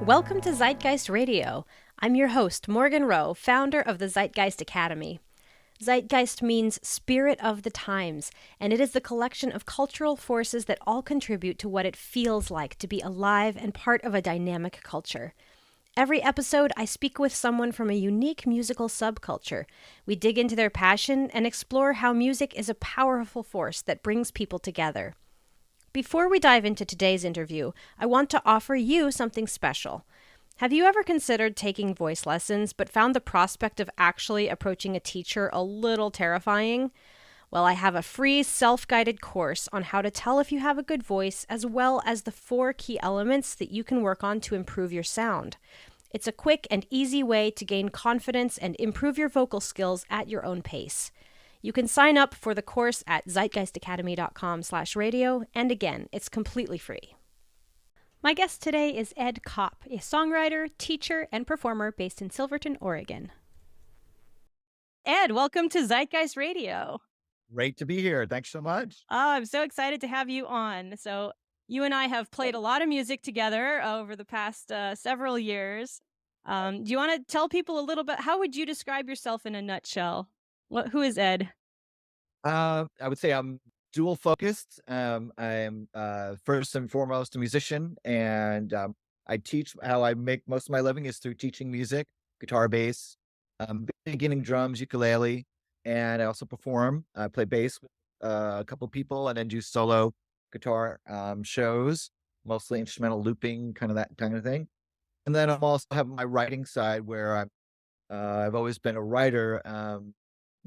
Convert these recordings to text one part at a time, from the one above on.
Welcome to Zeitgeist Radio. I'm your host, Morgan Rowe, founder of the Zeitgeist Academy. Zeitgeist means spirit of the times, and it is the collection of cultural forces that all contribute to what it feels like to be alive and part of a dynamic culture. Every episode, I speak with someone from a unique musical subculture. We dig into their passion and explore how music is a powerful force that brings people together. Before we dive into today's interview, I want to offer you something special. Have you ever considered taking voice lessons but found the prospect of actually approaching a teacher a little terrifying? Well, I have a free self-guided course on how to tell if you have a good voice, as well as the 4 key elements that you can work on to improve your sound. It's a quick and easy way to gain confidence and improve your vocal skills at your own pace. You can sign up for the course at zeitgeistacademy.com/radio, and again, it's completely free. My guest today is Ed Kopp, a songwriter, teacher, and performer based in Silverton, Oregon. Ed, welcome to Zeitgeist Radio. Great to be here. Thanks so much. Oh, I'm so excited to have you on. So you and I have played a lot of music together over the past several years. Do you want to tell people a little bit, how would you describe yourself in a nutshell? Who is Ed? I would say I'm dual focused. I'm first and foremost a musician, and I teach. How I make most of my living is through teaching music, guitar, bass, beginning drums, ukulele, and I also perform. I play bass with a couple people, and then do solo guitar shows, mostly instrumental looping, kind of that kind of thing. And then I'm also have my writing side where I've always been a writer.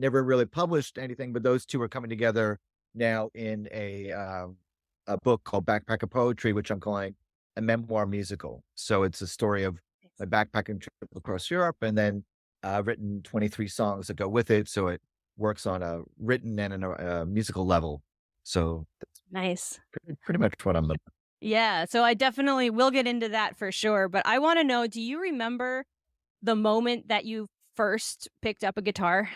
Never really published anything, but those two are coming together now in a book called Backpacker Poetry, which I'm calling a memoir musical. So it's a story of my backpacking trip across Europe, and then I've written 23 songs that go with it. So it works on a written and a musical level. So that's Nice. pretty much what I'm doing. Yeah, so I definitely will get into that for sure. But I want to know, do you remember the moment that you first picked up a guitar?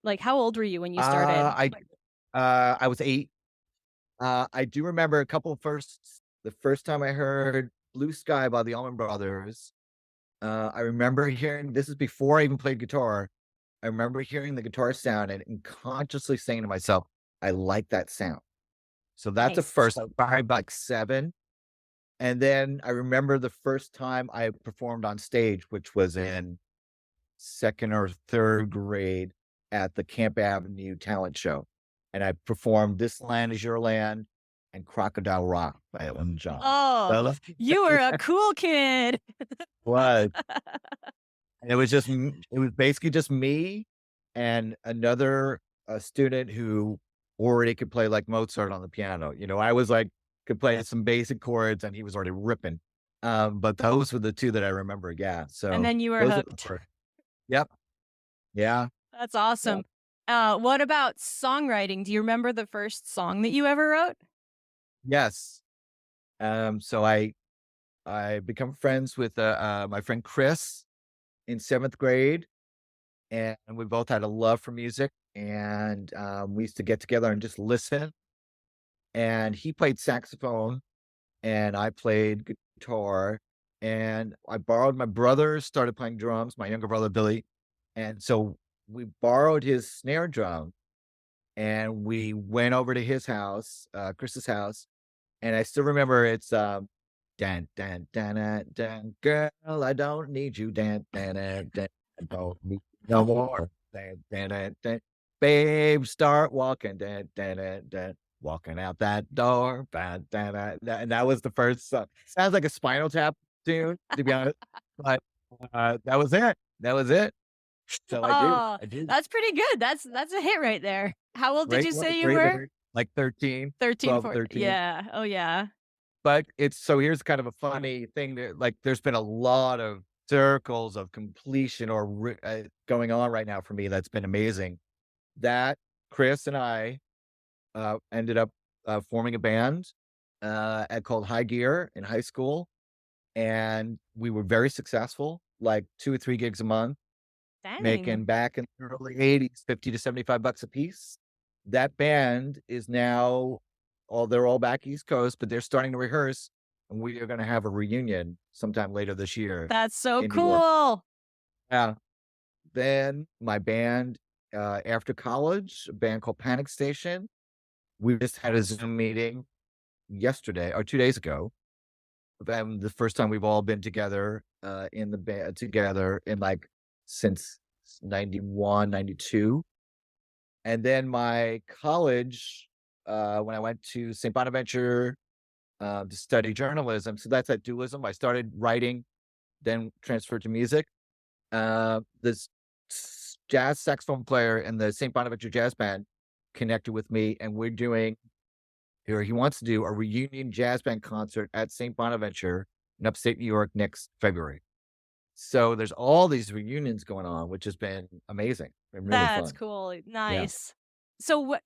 Like, how old were you when you started? I was 8. I do remember a couple firsts. The first time I heard Blue Sky by the Allman Brothers, I remember hearing, this is before I even played guitar. I remember hearing the guitar sound and consciously saying to myself, I like that sound. So that's a Nice. first. I was probably like 7. And then I remember the first time I performed on stage, which was in 2nd or 3rd grade at the Camp Avenue talent show. And I performed This Land Is Your Land and Crocodile Rock by Elton John. Oh, you were a cool kid. Was. And it was basically just me and another student who already could play like Mozart on the piano. You know, I was like, could play some basic chords and he was already ripping. But those were the 2 that I remember. Yeah. So And then you were those are the hooked. first. Yep. Yeah. That's awesome. What about songwriting? Do you remember the first song that you ever wrote? Yes. So I become friends with my friend Chris in 7th grade, and we both had a love for music, and we used to get together and just listen. And he played saxophone, and I played guitar, and I borrowed my brother, started playing drums, my younger brother Billy, and so we borrowed his snare drum, and we went over to his house, Chris's house, and I still remember it's dan dan dan dan dan, girl, I don't need you, dan dan dan dan, I don't need you no more, dan dan dan dan, babe, start walking, dan dan dan dan, walking out that door, dan dan dan, and that was the first song. Sounds like a Spinal Tap tune, to be honest, but that was it. That was it. So I do. That's pretty good. That's a hit right there. How old did you say you Great were? lyric, like 13, 13, 12, 14. 13. Yeah. Oh, yeah. But here's kind of a funny thing that, like, there's been a lot of circles of completion going on right now for me. That's been amazing. That Chris and I ended up forming a band called High Gear in high school, and we were very successful, like 2 or 3 gigs a month, Dang. making back in the early 80s, 50 to 75 bucks a piece. That band is now, they're all back East Coast, but they're starting to rehearse and we are gonna have a reunion sometime later this year That's so in New York. cool. Yeah. Then my band, after college, a band called Panic Station, we just had a Zoom meeting yesterday or 2 days ago. The first time we've all been together, in the band together in, like, since 91, 92. And then my college, when I went to St. Bonaventure, to study journalism, so that's that dualism. I started writing, then transferred to music. This jazz saxophone player in the St. Bonaventure Jazz Band connected with me, and we're doing or he wants to do a reunion jazz band concert at St. Bonaventure in upstate New York next February. So there's all these reunions going on, which has been amazing and really That's fun. cool. Yeah. Nice. So what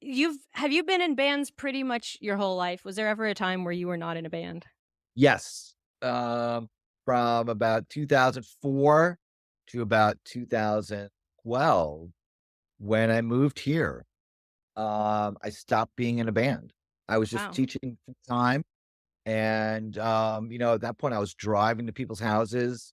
have you been in bands pretty much your whole life? Was there ever a time where you were not in a band? Yes. From about 2004 to about 2012, when I moved here, I stopped being in a band. I was just Wow. teaching full time. And, at that point, I was driving to people's houses.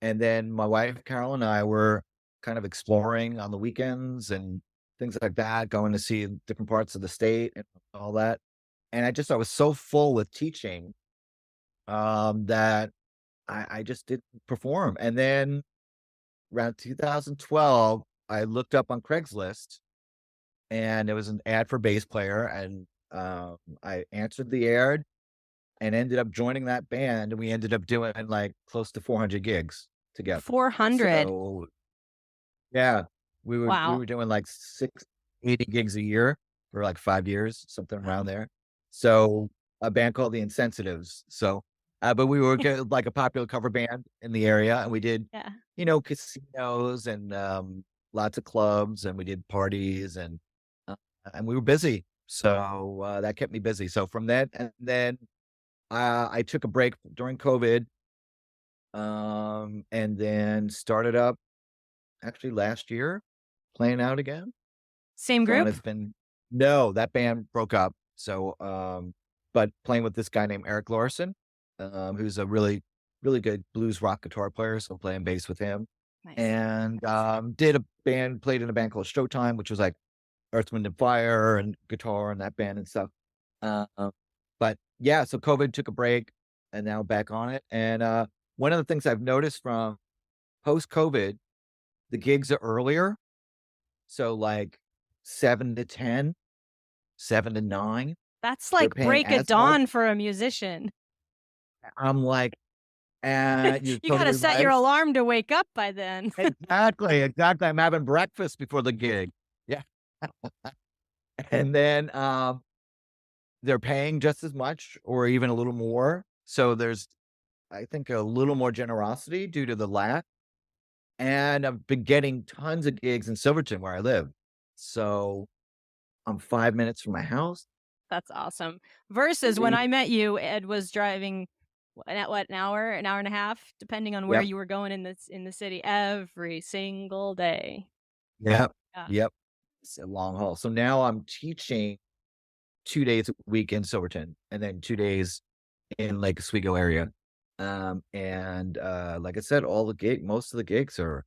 And then my wife, Carol, and I were kind of exploring on the weekends and things like that, going to see different parts of the state and all that. And I was so full with teaching that I just didn't perform. And then around 2012, I looked up on Craigslist and there was an ad for bass player. And I answered the ad and ended up joining that band. And we ended up doing like close to 400 gigs together. 400. So yeah, we Wow. were doing like 680 gigs a year for like 5 years, something around there. So, a band called the Insensitives. So, but we were like a popular cover band in the area, and we did, Yeah. casinos and, lots of clubs, and we did parties uh, and we were busy. So, that kept me busy. So from that and then, I took a break during COVID, and then started up actually last year, playing out again. Same So, and group? it's been no, that band broke up. So, but playing with this guy named Eric Larson, who's a really, really good blues rock guitar player. So playing bass with him. Nice. And played in a band called Showtime, which was like Earth, Wind and Fire and guitar and that band and stuff. Uh, but yeah, so COVID took a break and now back on it. And one of the things I've noticed from post COVID, the gigs are earlier. So like 7 to 10, 7 to 9, That's they're like paying break at as much. dawn for a musician. I'm like, you're You gotta totally set your right." alarm to wake up by then. Exactly, exactly. I'm having breakfast before the gig. Yeah. And then, they're paying just as much or even a little more. So there's, I think, a little more generosity due to the lack. And I've been getting tons of gigs in Silverton where I live. So I'm 5 minutes from my house. That's awesome. Versus when Really. I met you, Ed was driving an hour and a half, depending on where Yep. you were going in the city every single day. Yep. Yeah. Yep. It's a long haul. So now I'm teaching 2 days a week in Silverton and then 2 days in Lake Oswego area. And like I said, most of the gigs are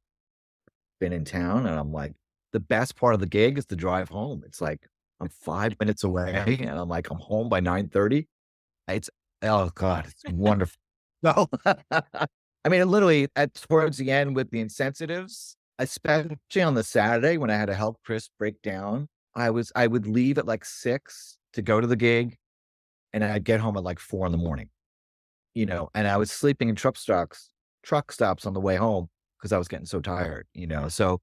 been in town, and I'm like, the best part of the gig is the drive home. It's like I'm 5 minutes away, and I'm like, I'm home by 9:30. It's oh god, it's wonderful. No, I mean, literally at towards the end with the insensitives, especially on the Saturday when I had to help Chris break down, I would leave at like 6 to go to the gig, and I'd get home at like 4 in the morning, and I was sleeping in truck stops on the way home because I was getting so tired. So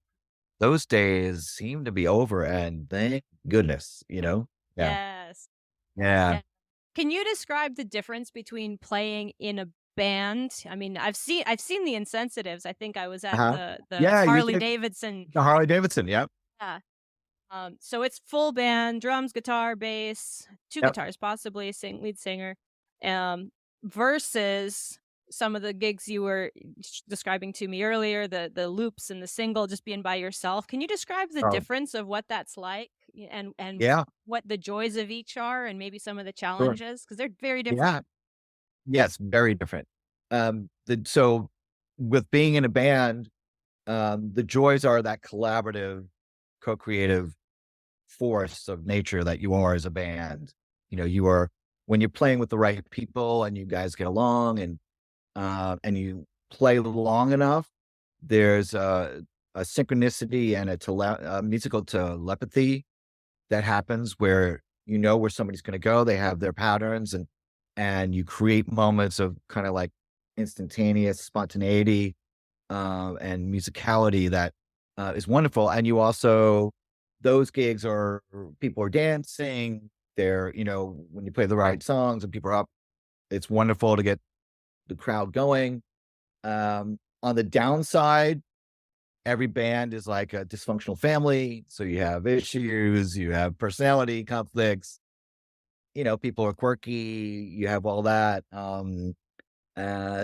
those days seem to be over, and thank goodness. Yeah. Yes. Yeah. Yeah. Can you describe the difference between playing in a band? I mean, I've seen the Insensitives. I think I was at Uh-huh. the Yeah, you Harley did Davidson. the Harley Davidson, yep. Yeah. So it's full band, drums, guitar, bass, 2 Yep. guitars, possibly, lead singer, um, versus some of the gigs you were describing to me earlier, the loops and the single, just being by yourself. Can you describe the Oh, difference of what that's like and yeah, what the joys of each are and maybe some of the sure. challenges? Because 'Cause they're very different. Yeah. Yes, very different. So with being in a band, the joys are that collaborative, co-creative force of nature that you are as a band. You are when you're playing with the right people and you guys get along and you play long enough, there's a synchronicity and a musical telepathy that happens where you know where somebody's going to go. They have their patterns and you create moments of kind of like instantaneous spontaneity and musicality that is wonderful. And you also those gigs are people are dancing. When you play the right songs and people are up, it's wonderful to get the crowd going. On the downside, every band is like a dysfunctional family. So you have issues, you have personality conflicts, people are quirky, you have all that.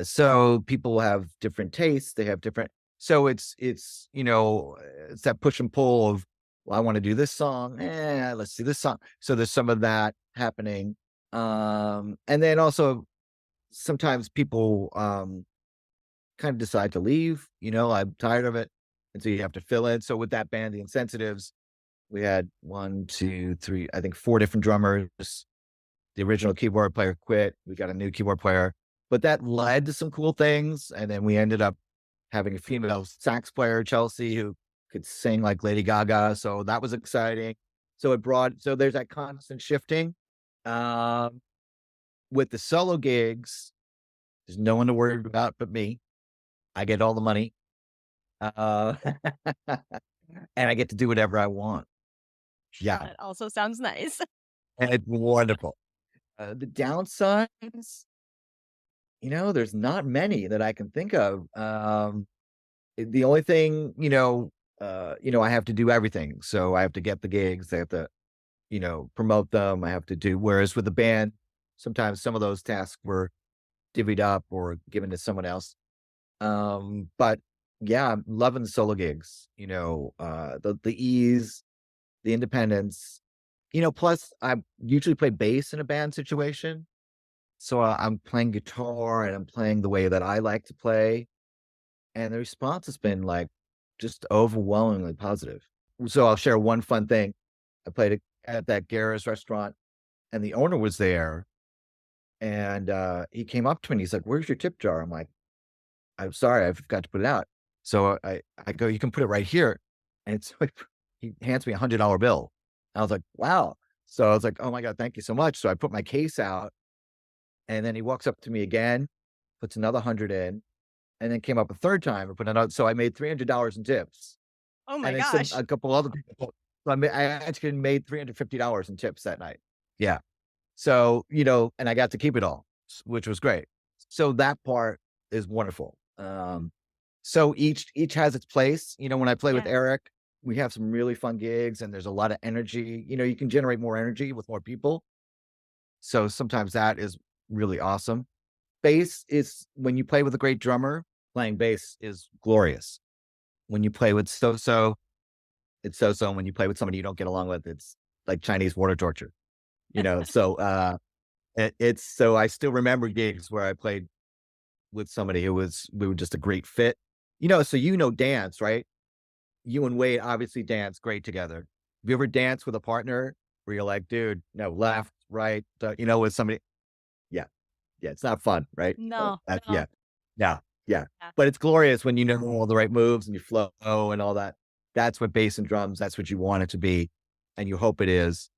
So people have different tastes, they have different it's that push and pull of, well, I want to do this song. Let's do this song. So there's some of that happening. And then also sometimes people kind of decide to leave, I'm tired of it. And so you have to fill in. So with that band, the Insensitives, we had one, two, three, I think four different drummers. The original keyboard player quit. We got a new keyboard player, but that led to some cool things. And then we ended up having a female sax player, Chelsea, who could sing like Lady Gaga. So that was exciting. So there's that constant shifting. Um, with the solo gigs, there's no one to worry about but me. I get all the money. Uh, and I get to do whatever I want. Yeah. That also sounds nice. And it's wonderful. The downsides, there's not many that I can think of. The only thing, I have to do everything. So I have to get the gigs. I have to, promote them. I have to whereas with the band, sometimes some of those tasks were divvied up or given to someone else. But yeah, I'm loving the solo gigs, the ease, the independence, plus I usually play bass in a band situation. So I'm playing guitar and I'm playing the way that I like to play. And the response has been like just overwhelmingly positive. So I'll share one fun thing. I played at that Gara's restaurant and the owner was there and he came up to me and he's like, "Where's your tip jar?" I'm like, "I'm sorry, I forgot to put it out." So I go, "You can put it right here." And it's like, he hands me $100 bill. I was like, "Wow." So I was like, "Oh my God, thank you so much." So I put my case out and then he walks up to me again, puts another 100 in, and then came up a third time and put another. So I made $300 in tips. Oh And my then gosh. a couple other people. So I actually made $350 in tips that night. Yeah. So, and I got to keep it all, which was great. So that part is wonderful. So each has its place. When I play with Yeah. Eric, we have some really fun gigs and there's a lot of energy. You can generate more energy with more people. So sometimes that is really awesome. Bass is when you play with a great drummer, playing bass is glorious. When you play with so-so, it's so-so. And when you play with somebody you don't get along with, it's like Chinese water torture, So it's so I still remember gigs where I played with somebody we were just a great fit. So dance, right? You and Wade obviously dance great together. Have you ever danced with a partner where you're like, dude, no, left, right, with somebody? Yeah. Yeah, it's not fun, right? So No, that no. yeah. Yeah, yeah. Yeah. But it's glorious when you know all the right moves and you flow and all that. That's what bass and drums, that's what you want it to be, and you hope it is.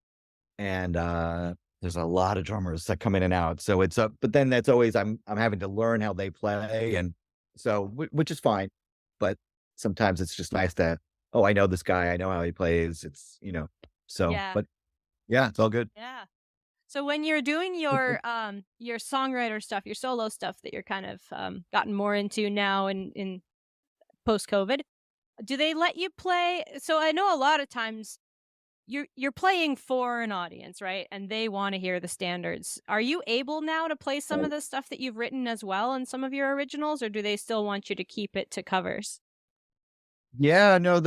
And, there's a lot of drummers that come in and out. So it's but then that's always I'm having to learn how they play and so which is fine. But sometimes it's just nice to, "Oh, I know this guy. I know how he plays." Yeah. But yeah, it's all good. Yeah. So when you're doing your songwriter stuff, your solo stuff that you're kind of gotten more into now in post COVID, do they let you play? So I know a lot of times you're playing for an audience, right? And they want to hear the standards. Are you able now to play some of Right. the stuff that you've written as well in some of your originals, or do they still want you to keep it to covers? Yeah, no,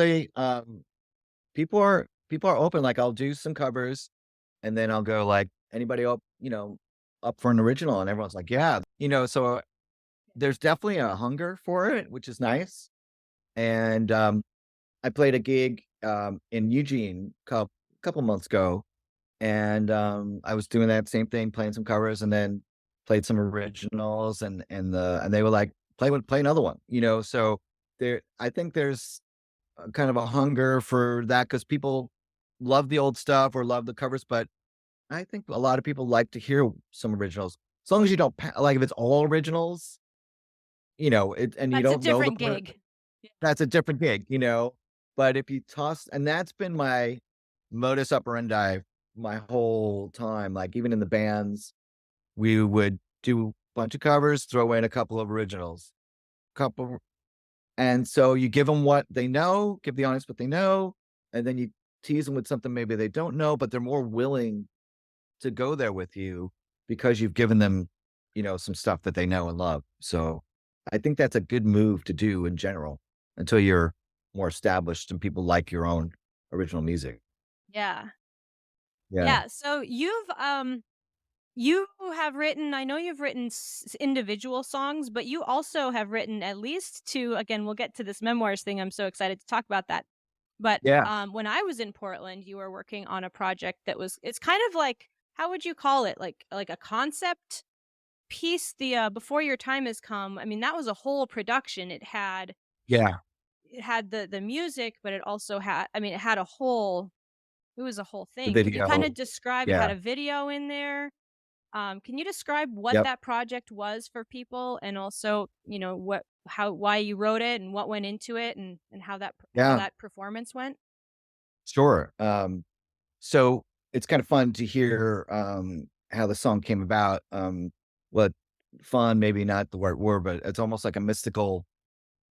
people are open, like, I'll do some covers, and then I'll go like, "Anybody up up for an original?" And everyone's like, "Yeah." So there's definitely a hunger for it, which is nice. And I played a gig in Eugene couple months ago, and I was doing that same thing, playing some covers, and then played some originals, and they were like, play another one. So I think there's kind of a hunger for that because people love the old stuff or love the covers, but I think a lot of people like to hear some originals. As long as you don't like if it's all originals, and you That's a don't know the different word, gig. that's a different gig. But if you toss, and that's been my modus operandi my whole time. Like even in the bands, we would do a bunch of covers, throw in a couple of originals, couple, and so you give them what they know, give the audience what they know, and then you tease them with something maybe they don't know, but they're more willing to go there with you because you've given them, some stuff that they know and love. So I think that's a good move to do in general until you're more established and people like your own original music. Yeah. Yeah. Yeah, so you have written I know you've written individual songs, but you also have written at least 2 again, we'll get to this memoirs thing, I'm so excited to talk about that. But, Yeah. when I was in Portland, you were working on a project that was it's kind of like how would you call it? Like a concept piece? The, Before Your Time Has Come, I mean, that was a whole production. Yeah. It had the music, but it also had I mean, it had a whole it was a whole The thing. Could you kinda video. describe it had Yeah. a video in there? Can you describe what Yep. that project was for people and also, why you wrote it and what went into it and how Yeah. that performance went? Sure. So it's kind of fun to hear how the song came about. What fun, maybe not the right word, but it's almost like a mystical.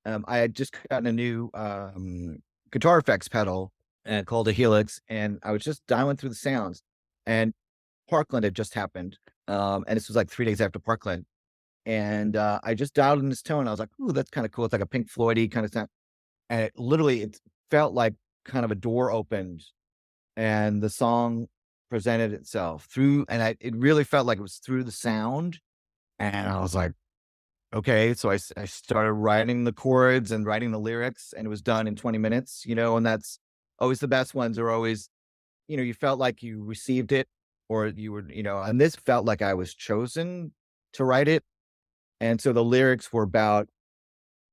I had just gotten a new guitar effects pedal called a Helix, and I was just dialing through the sounds, and Parkland had just happened, and this was like 3 days after Parkland, and I just dialed in this tone. I was like, "Ooh, that's kind of cool." It's like a Pink Floydy kind of sound, and it felt like kind of a door opened, and the song presented itself through, and it really felt like it was through the sound, and I was like, okay, so I started writing the chords and writing the lyrics, and it was done in 20 minutes, and that's always the best ones are always, you felt like you received it or you were, and this felt like I was chosen to write it. And so the lyrics were about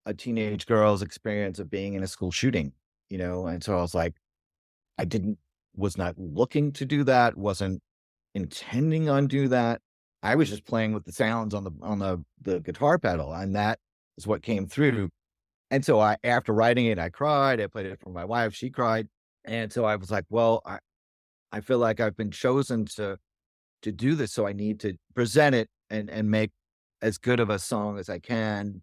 a teenage girl's experience of being in a school shooting, and so I was like, I didn't, was not looking to do that, wasn't intending on do that. I was just playing with the sounds on the guitar pedal, and that is what came through. And so after writing it, I cried. I played it for my wife. She cried. And so I was like, well, I feel like I've been chosen to do this. So I need to present it and make as good of a song as I can.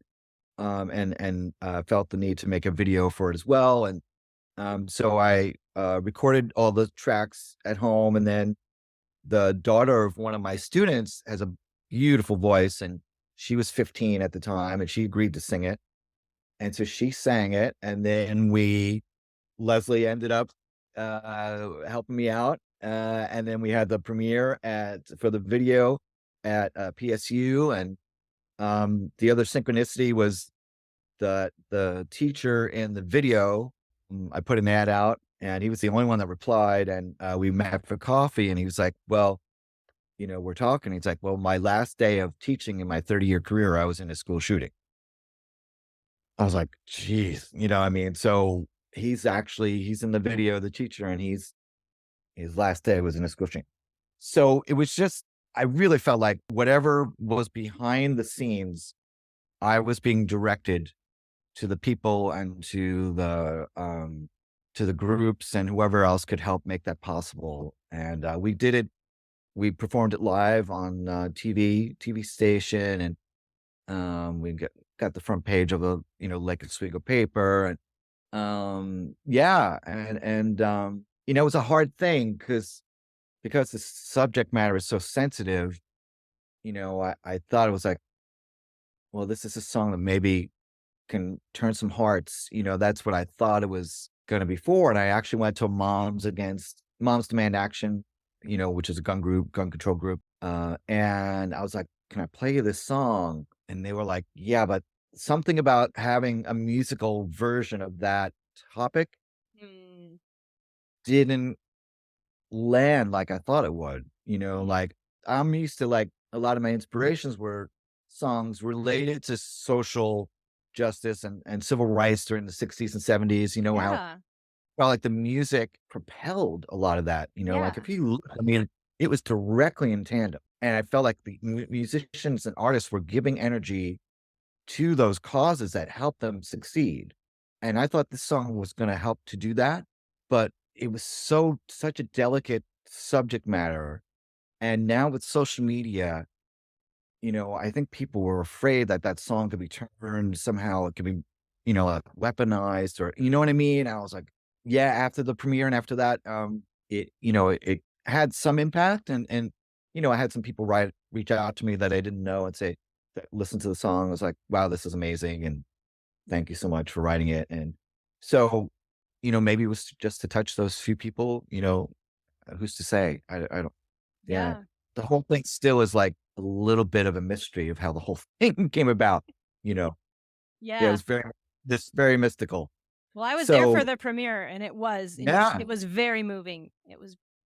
And felt the need to make a video for it as well. And so I recorded all the tracks at home, and then the daughter of one of my students has a beautiful voice, and she was 15 at the time, and she agreed to sing it. And so she sang it, and then Leslie ended up helping me out, and then we had the premiere for the video at PSU, and the other synchronicity was the teacher in the video. I put an ad out, and he was the only one that replied, and we met for coffee, and he was like, well, we're talking. He's like, well, my last day of teaching in my 30-year career, I was in a school shooting. I was like, geez, I mean, so he's in the video, the teacher, and his last day was in a school shooting. So it was just, I really felt like whatever was behind the scenes, I was being directed to the people and to the groups and whoever else could help make that possible. And we did it. We performed it live on TV station, and we got the front page of the Lake Oswego paper, and yeah, and it was a hard thing because the subject matter is so sensitive. I thought it was like, well, this is a song that maybe can turn some hearts. That's what I thought it was going to be for. And I actually went to Moms Demand Action, which is a gun control group. And I was like, "Can I play you this song?" And they were like, "Yeah, but something about having a musical version of that topic Mm, didn't land like I thought it would." mhm. Like, I'm used to, like, a lot of my inspirations were songs related to social justice and civil rights during the '60s and '70s, how Yeah, well, like, the music propelled a lot of that, like, yeah, if you I mean, it was directly in tandem, and I felt like the musicians and artists were giving energy to those causes that helped them succeed, and I thought this song was gonna help to do that, but it was such a delicate subject matter, and now with social media, I think people were afraid that that song could be turned somehow, it could be, like, weaponized, or you know what I mean? I was like, yeah, after the premiere and after that, it had some impact, and I had some people reach out to me that I didn't know and say that listen to the song. I was like, wow, this is amazing, and thank you so much for writing it. And so, maybe it was just to touch those few people, who's to say? I don't yeah. yeah, The whole thing still is, like, a little bit of a mystery of how the whole thing came about, you know? Yeah, it yeah. was very mystical. Well, I was there for So the premiere, and yeah, it was very moving.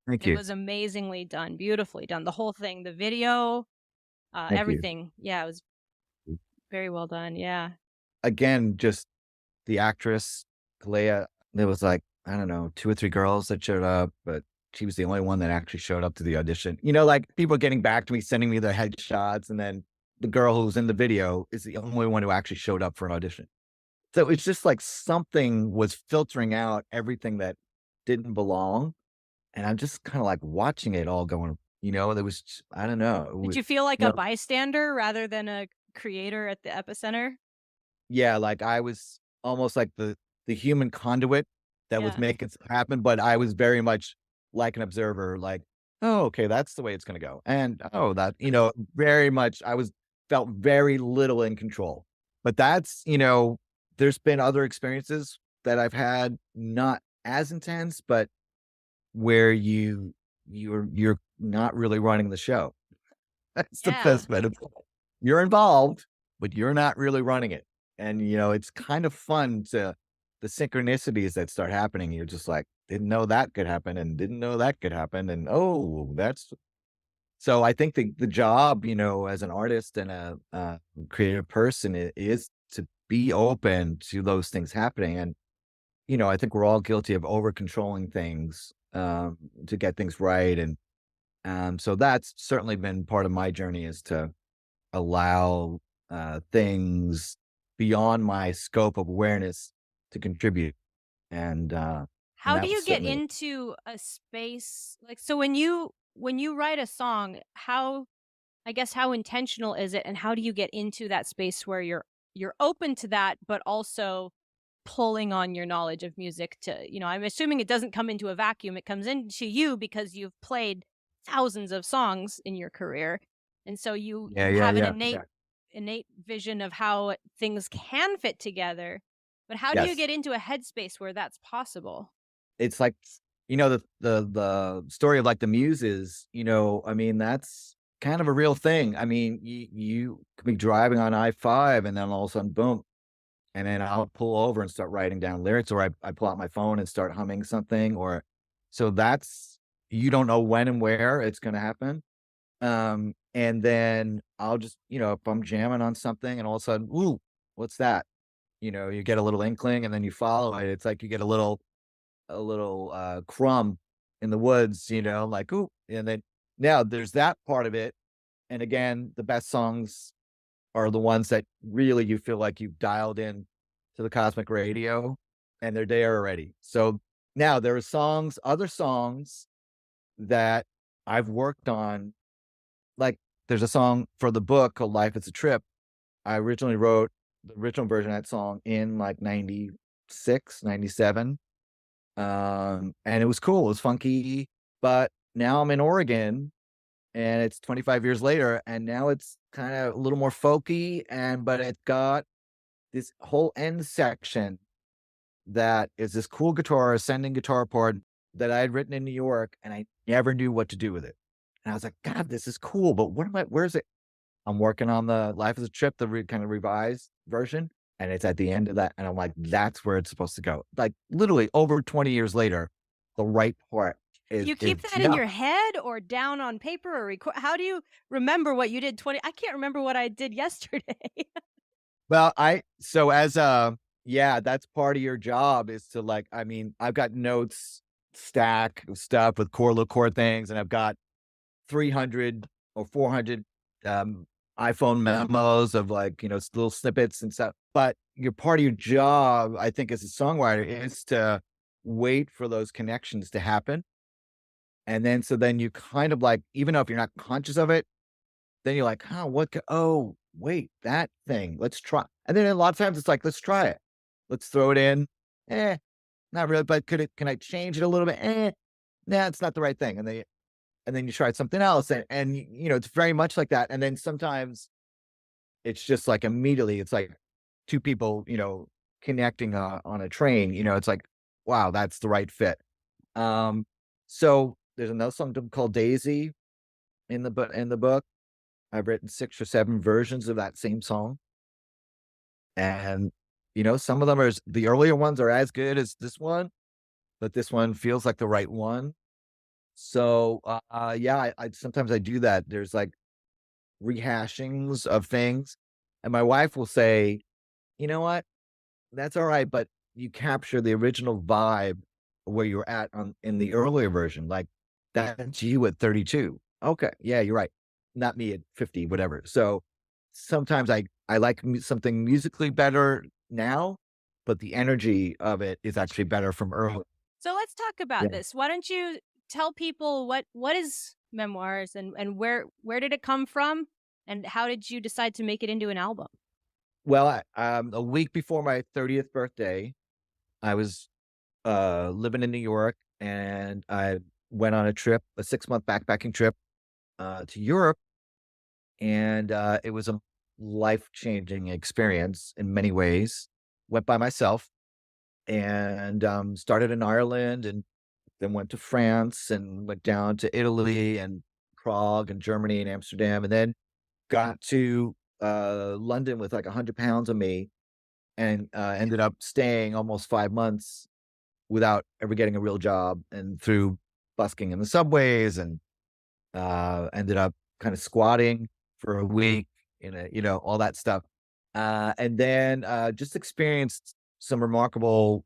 thank It you, was amazingly done, beautifully done. The whole thing, the video, thank you. everything. Yeah, it was very well done. Yeah, Again, just the actress, Kalea, there was, like, I don't know, 2 or 3 girls that showed up, but she was the only one that actually showed up to the audition. Like, people getting back to me, sending me their headshots, and then the girl who was in the video is the only one who actually showed up for an audition. So it's just like something was filtering out everything that didn't belong, and I'm just kinda, like, watching it all going, there was I don't know, did you feel like a no bystander rather than a creator at the epicenter? yeah, like, I was almost like the human conduit that was Yeah, making stuff happen, but I was very much like an observer, like, "Oh, okay, that's the way it's gonna go," and, "Oh, that" very much I was felt very little in control. But there's been other experiences that I've had, not as intense, but where you're not really running the show. That's the yeah, best metaphor. You're involved, but you're not really running it. And, it's kind of fun to the synchronicities that start happening. You're just like, didn't know that could happen and didn't know that could happen. And oh, that's so I think the job, as an artist and a creative person is to be open to those things happening. And, I think we're all guilty of over controlling things to get things right. And so that's certainly been part of my journey is to allow, things beyond my scope of awareness to contribute, and how do that was you get certainly into a space like, so when you write a song, how I guess how intentional is it, and how do you get into that space where you're open to that, but also pulling on your knowledge of music to, I'm assuming it doesn't come into a vacuum. It comes into you because you've played thousands of songs in your career. And so yeah, you yeah, have an yeah, yeah. innate vision of how things can fit together. But how do you Yes. get into a headspace where that's possible? It's like, the story of, like, the muses, I mean, that's kind of a real thing. I mean, you could be driving on I-5 and then all of a sudden, boom, and then I'll pull over and start writing down lyrics, or I pull out my phone and start humming something, or so that's you don't know when and where it's gonna happen. And then I'll just, if I'm jamming on something and all of a sudden, "Ooh, what's that?" You get a little inkling and then you follow it. It's like you get a little crumb in the woods, like, "Ooh," and then now there's that part of it. And again, the best songs are the ones that really you feel like you've dialed in to the cosmic radio and they're there already. So now there are other songs that I've worked on. Like, there's a song for the book called Life Is a Trip. I originally wrote the original version of that song in, like, '96, '97, and it was cool, it was funky, but now I'm in Oregon, and it's 25 years later, and now it's kinda a little more folky, but it's got this whole end section that is this cool guitar ascending guitar part that I had written in New York, and I never knew what to do with it. And I was like, God, this is cool, but where is it? I'm working on the Life of the Trip, the kind of revised version, and it's at the end of that. And I'm like, that's where it's supposed to go. Like literally over 20 years later, the right part You is keep that in just your head or down on paper or record? How do you remember what you did 20 I can't remember what I did yesterday. well, as yeah, that's part of your job is to like, I mean, I've got notes stack of stuff with core little core things, and I've got 300 or 400 um, iPhone memos of like, little snippets and stuff. But your part of your job, I think, as a songwriter is to wait for those connections to happen. And then, so then you kind of like, even though if you're not conscious of it, then you're like, oh, oh, wait, that thing, let's try. And then a lot of times it's like, let's try it. Let's throw it in. Eh, not really, but can I change it a little bit? Nah, it's not the right thing. And then you tried something else and it's very much like that. And then sometimes it's just like immediately it's like two people, connecting on a train, it's like, wow, that's the right fit. Um, so there's another song called Daisy in the book. I've written 6 or 7 versions of that same song. And some of them are the earlier ones are as good as this one, but this one feels like the right one. So yeah, I sometimes I do that. There's like rehashings of things. And my wife will say, "You know what? That's all right, but you capture the original vibe where you're at on in the earlier version. Like that's you at 32. Okay, yeah, you're right. Not me at 50, whatever." So sometimes I like something musically better now, but the energy of it is actually better from earlier. So let's talk Yeah. about this. Why don't you tell people what is memoirs and where did it come from and how did you decide to make it into an album? Well, a week before my 30th birthday, I was living in New York, and I went on a trip, a 6-month backpacking trip, to Europe, and, it was a life-changing experience in many ways. Went by myself and, started in Ireland and then went to France and went down to Italy and Prague and Germany and Amsterdam, and then got to, London with like 100 pounds of me and, ended up staying almost 5 months without ever getting a real job and through busking in the subways and ended up kind of squatting for a week in all that stuff. And then just experienced some remarkable,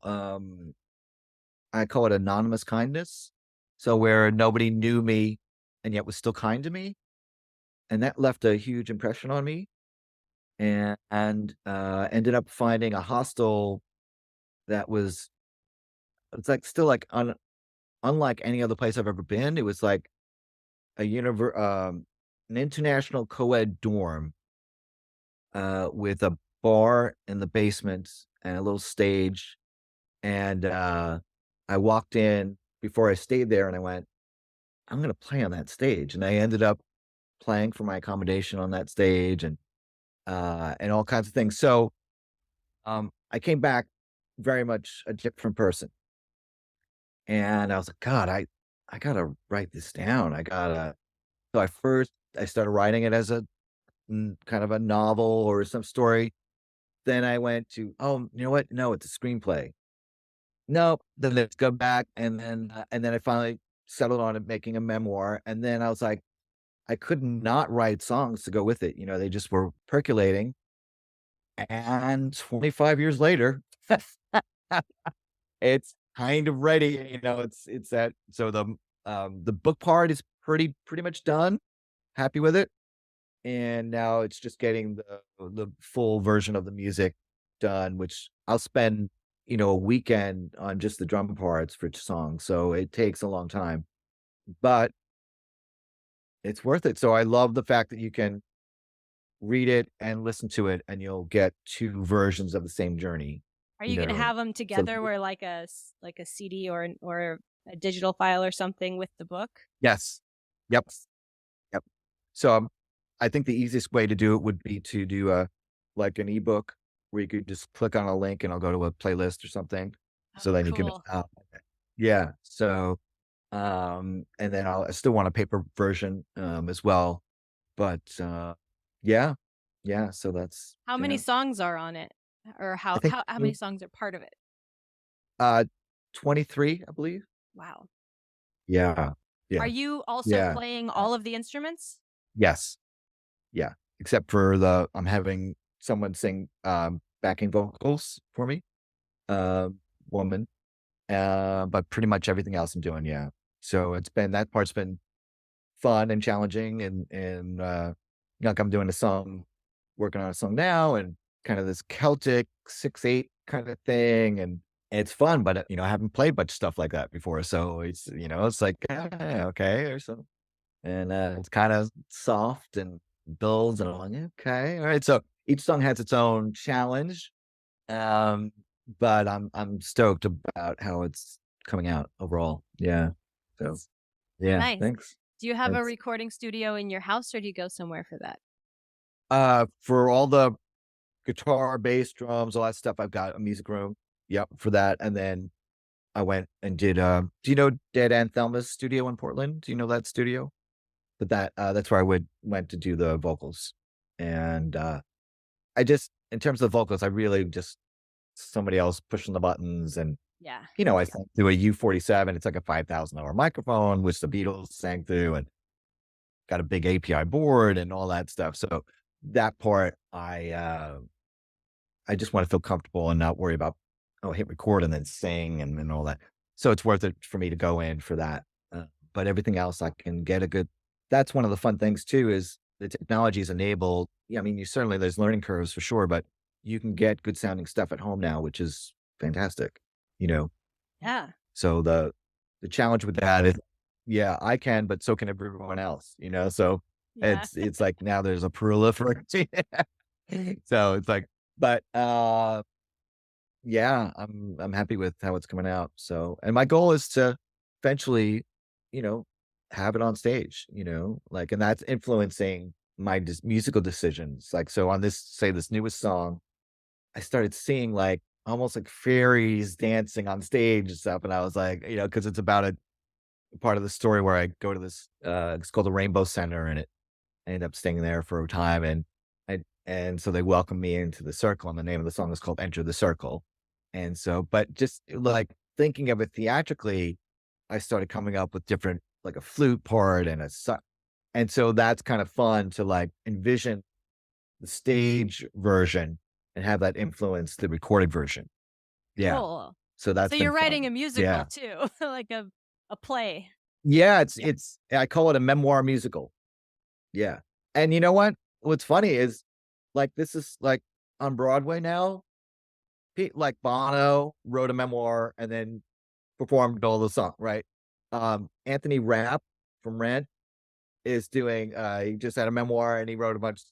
I call it anonymous kindness. So where nobody knew me and yet was still kind to me. And that left a huge impression on me. And ended up finding a hostel that was, it's like still like unlike any other place I've ever been. It was like a an international co-ed dorm, with a bar in the basement and a little stage, and, I walked in before I stayed there, and I went, "I'm gonna play on that stage," and I ended up playing for my accommodation on that stage and all kinds of things. So, I came back very much a different person, and I was like, "God, I gotta write this down. I gotta." So I started writing it as a kind of a novel or some story. Then I went to, "Oh, you know what? No, it's a screenplay." Nope. Then let's go back, and then I finally settled on it making a memoir, and then I was like, I could not write songs to go with it, they just were percolating, and 25 years later, it's kind of ready, it's that so the book part is pretty much done, happy with it. And now it's just getting the full version of the music done, which I'll spend, a weekend on just the drum parts for each song, so it takes a long time, but it's worth it. So I love the fact that you can read it and listen to it, and you'll get 2 versions of the same journey, Are you you gonna know? have them So together where like a CD or a digital file or something with the book? yes. Yep, yep. So, I think the easiest way to do it would be to do like an ebook where you could just click on a link and I'll go to a playlist or something. So Oh, then you can, cool. yeah. So, And then I still want a paper version, as well. But, yeah, yeah, so that's How many yeah. songs are on it? Or I how think, how how many songs are part of it? uh, 23, I believe. Wow. Yeah, Are yeah, you also yeah, playing all of the instruments? yes, yeah, except for I'm having someone sing, backing vocals for me, woman, but pretty much everything else I'm doing, yeah. So that part's been fun and challenging and like I'm doing a song, working on a song now and kind of this Celtic 6/8 kind of thing. And it's fun, but I haven't played much stuff like that before. So it's like, okay, or so. And it's kind of soft and builds and I'm like, okay, all right. So each song has its own challenge. Um, but I'm stoked about how it's coming out overall. Yeah. So That's yeah, nice. thanks. Do you have a Thanks. recording studio in your house or do you go somewhere for that? For all the guitar, bass, drums, all that stuff, I've got a music room. Yep, for that. And then I went and did, do you know Dead Aunt Thelma's studio in Portland? Do you know that studio? But that's where I went to do the vocals. And, I just in terms of vocals, I really just somebody else pushing the buttons and, Yeah. I sang through a U-47. It's like a $5,000 microphone, which the Beatles sang through and got a big API board and all that stuff. So that part, I just want to feel comfortable and not worry about, oh, hit record and then sing and all that. So it's worth it for me to go in for that. But everything else, I can get a good. That's one of the fun things too, is the technology is enabled. Yeah, I mean, there's learning curves for sure, but you can get good sounding stuff at home now, which is fantastic. You know, Yeah. so the challenge with that is, yeah, I can, but so can everyone else. So Yeah. it's like now there's a proliferation. So it's like, but yeah, I'm happy with how it's coming out. So, and my goal is to eventually, you know, have it on stage, like, and that's influencing my musical decisions. Like, so on this newest song, I started seeing like almost like fairies dancing on stage and stuff. And I was like, because it's about a part of the story where I go to this, it's called the Rainbow Center, and I ended up staying there for a time, and so they welcomed me into the circle, and the name of the song is called "Enter the Circle." And so, but just like thinking of it theatrically, I started coming up with different, like a flute part and so that's kind of fun to like envision the stage version and have that influence the recorded version. Yeah, Cool. so So that's been you're writing fun. a musical Yeah, too, like a play. yeah, it's I call it a memoir musical. Yeah. And you know what? What's funny is, like, this is, like, on Broadway now, like, Bono wrote a memoir and then performed all the song, right? Anthony Rapp from Rent is doing, he just had a memoir and he wrote a bunch.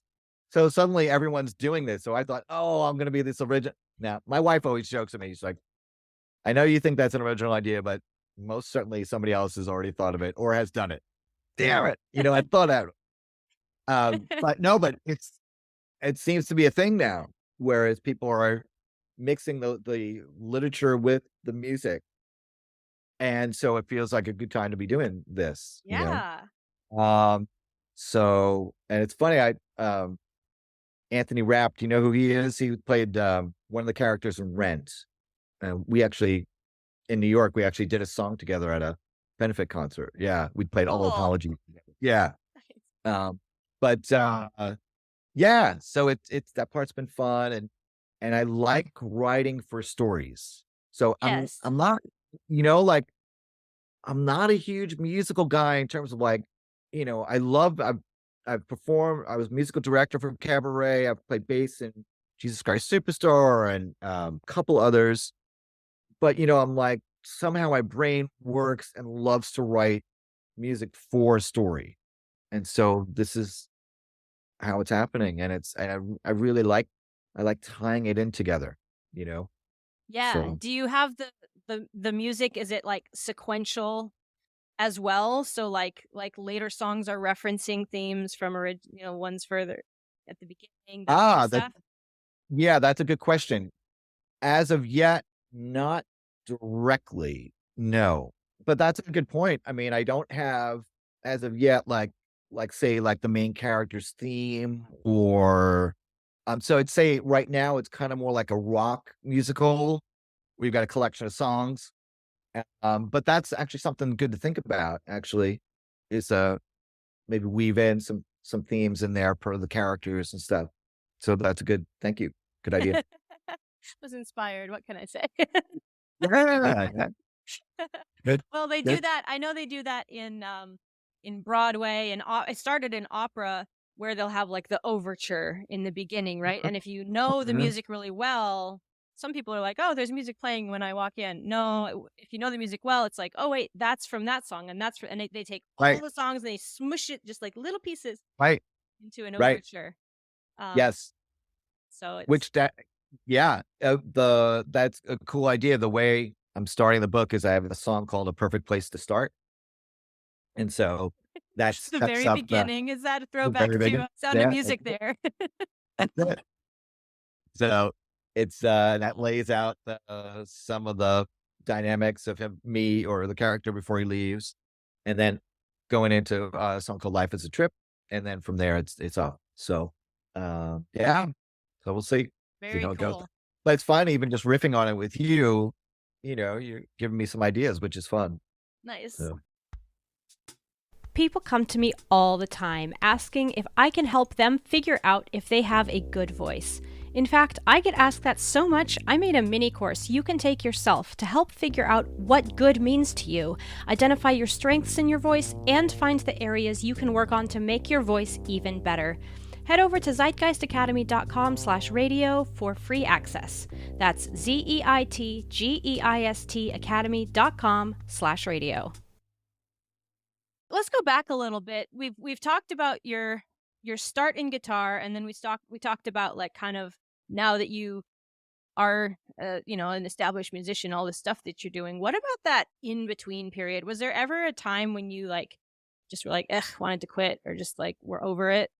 So suddenly everyone's doing this. So I thought, "Oh, I'm gonna be this original." Now, my wife always jokes at me. She's like, "I know you think that's an original idea, but most certainly somebody else has already thought of it or has done it." Damn it. I thought out. But no, but it seems to be a thing now, whereas people are mixing the literature with the music, and so it feels like a good time to be doing this. Yeah. Um, so and it's funny, Anthony Rapp, do you know who he is? He played, one of the characters in Rent, and we actually in New York, we actually did a song together at a benefit concert. Yeah, we played All Cool. Apologies together. Yeah, but, yeah, so it's that part's been fun, and I like writing for stories. So Yes. I'm not, like, I'm not a huge musical guy in terms of like, I've performed, I was musical director for Cabaret, I've played bass in Jesus Christ Superstar and a couple others. But I'm like, somehow my brain works and loves to write music for a story. And so this is how it's happening, and I really I like tying it in together, you know? Yeah. So Do you have the music, is it like sequential as well? So like later songs are referencing themes from ones further at the beginning, that kind of that stuff? yeah, that's a good question. As of yet, not directly, no. but that's a good point. I mean, I don't have as of yet, say, like the main character's theme or so I'd say right now it's kind of more like a rock musical. We've got a collection of songs. But that's actually something good to think about, actually, is maybe weave in some themes in there per the characters and stuff. So that's a good thank you. Good idea. Was inspired. What can I say? Yeah, yeah. Good. Well, they do Good. that. I know they do that in Broadway, and it started in opera where they'll have like the overture in the beginning, right? And if you know the Mhm. music really well, some people are like, "Oh, there's music playing when I walk in." No, if you know the music well, it's like, "Oh, wait, that's from that song, and that's and they take all Right, the songs and they smush it just like little pieces right, into an right. overture." Um, Yes. so it's Which that yeah, that's a cool idea. The way I'm starting the book is I have a song called "A Perfect Place to Start," and so that the sets very up beginning. Is that a the throwback very to beginning. Sound of Yeah, Music there? that's it. So it's that lays out some of the dynamics of me or the character before he leaves, and then going into a song called "Life Is a Trip," and then from there it's off. So, yeah, so we'll see Very how it goes. cool. But it's fun even just riffing on it with you. You know, you're giving me some ideas, which is fun. Nice. So People come to me all the time asking if I can help them figure out if they have a good voice. In fact, I get asked that so much, I made a mini course you can take yourself to help figure out what good means to you, identify your strengths in your voice, and find the areas you can work on to make your voice even better. Head over to zeitgeistacademy.com/radio for free access. That's ZEITGEIST academy.com/radio. Let's go back a little bit. We've talked about your start in guitar, and then we talked about like kind of now that you are an established musician, all the stuff that you're doing. What about that in between period? Was there ever a time when you like just were like, ugh, wanted to quit, or just like we're over it?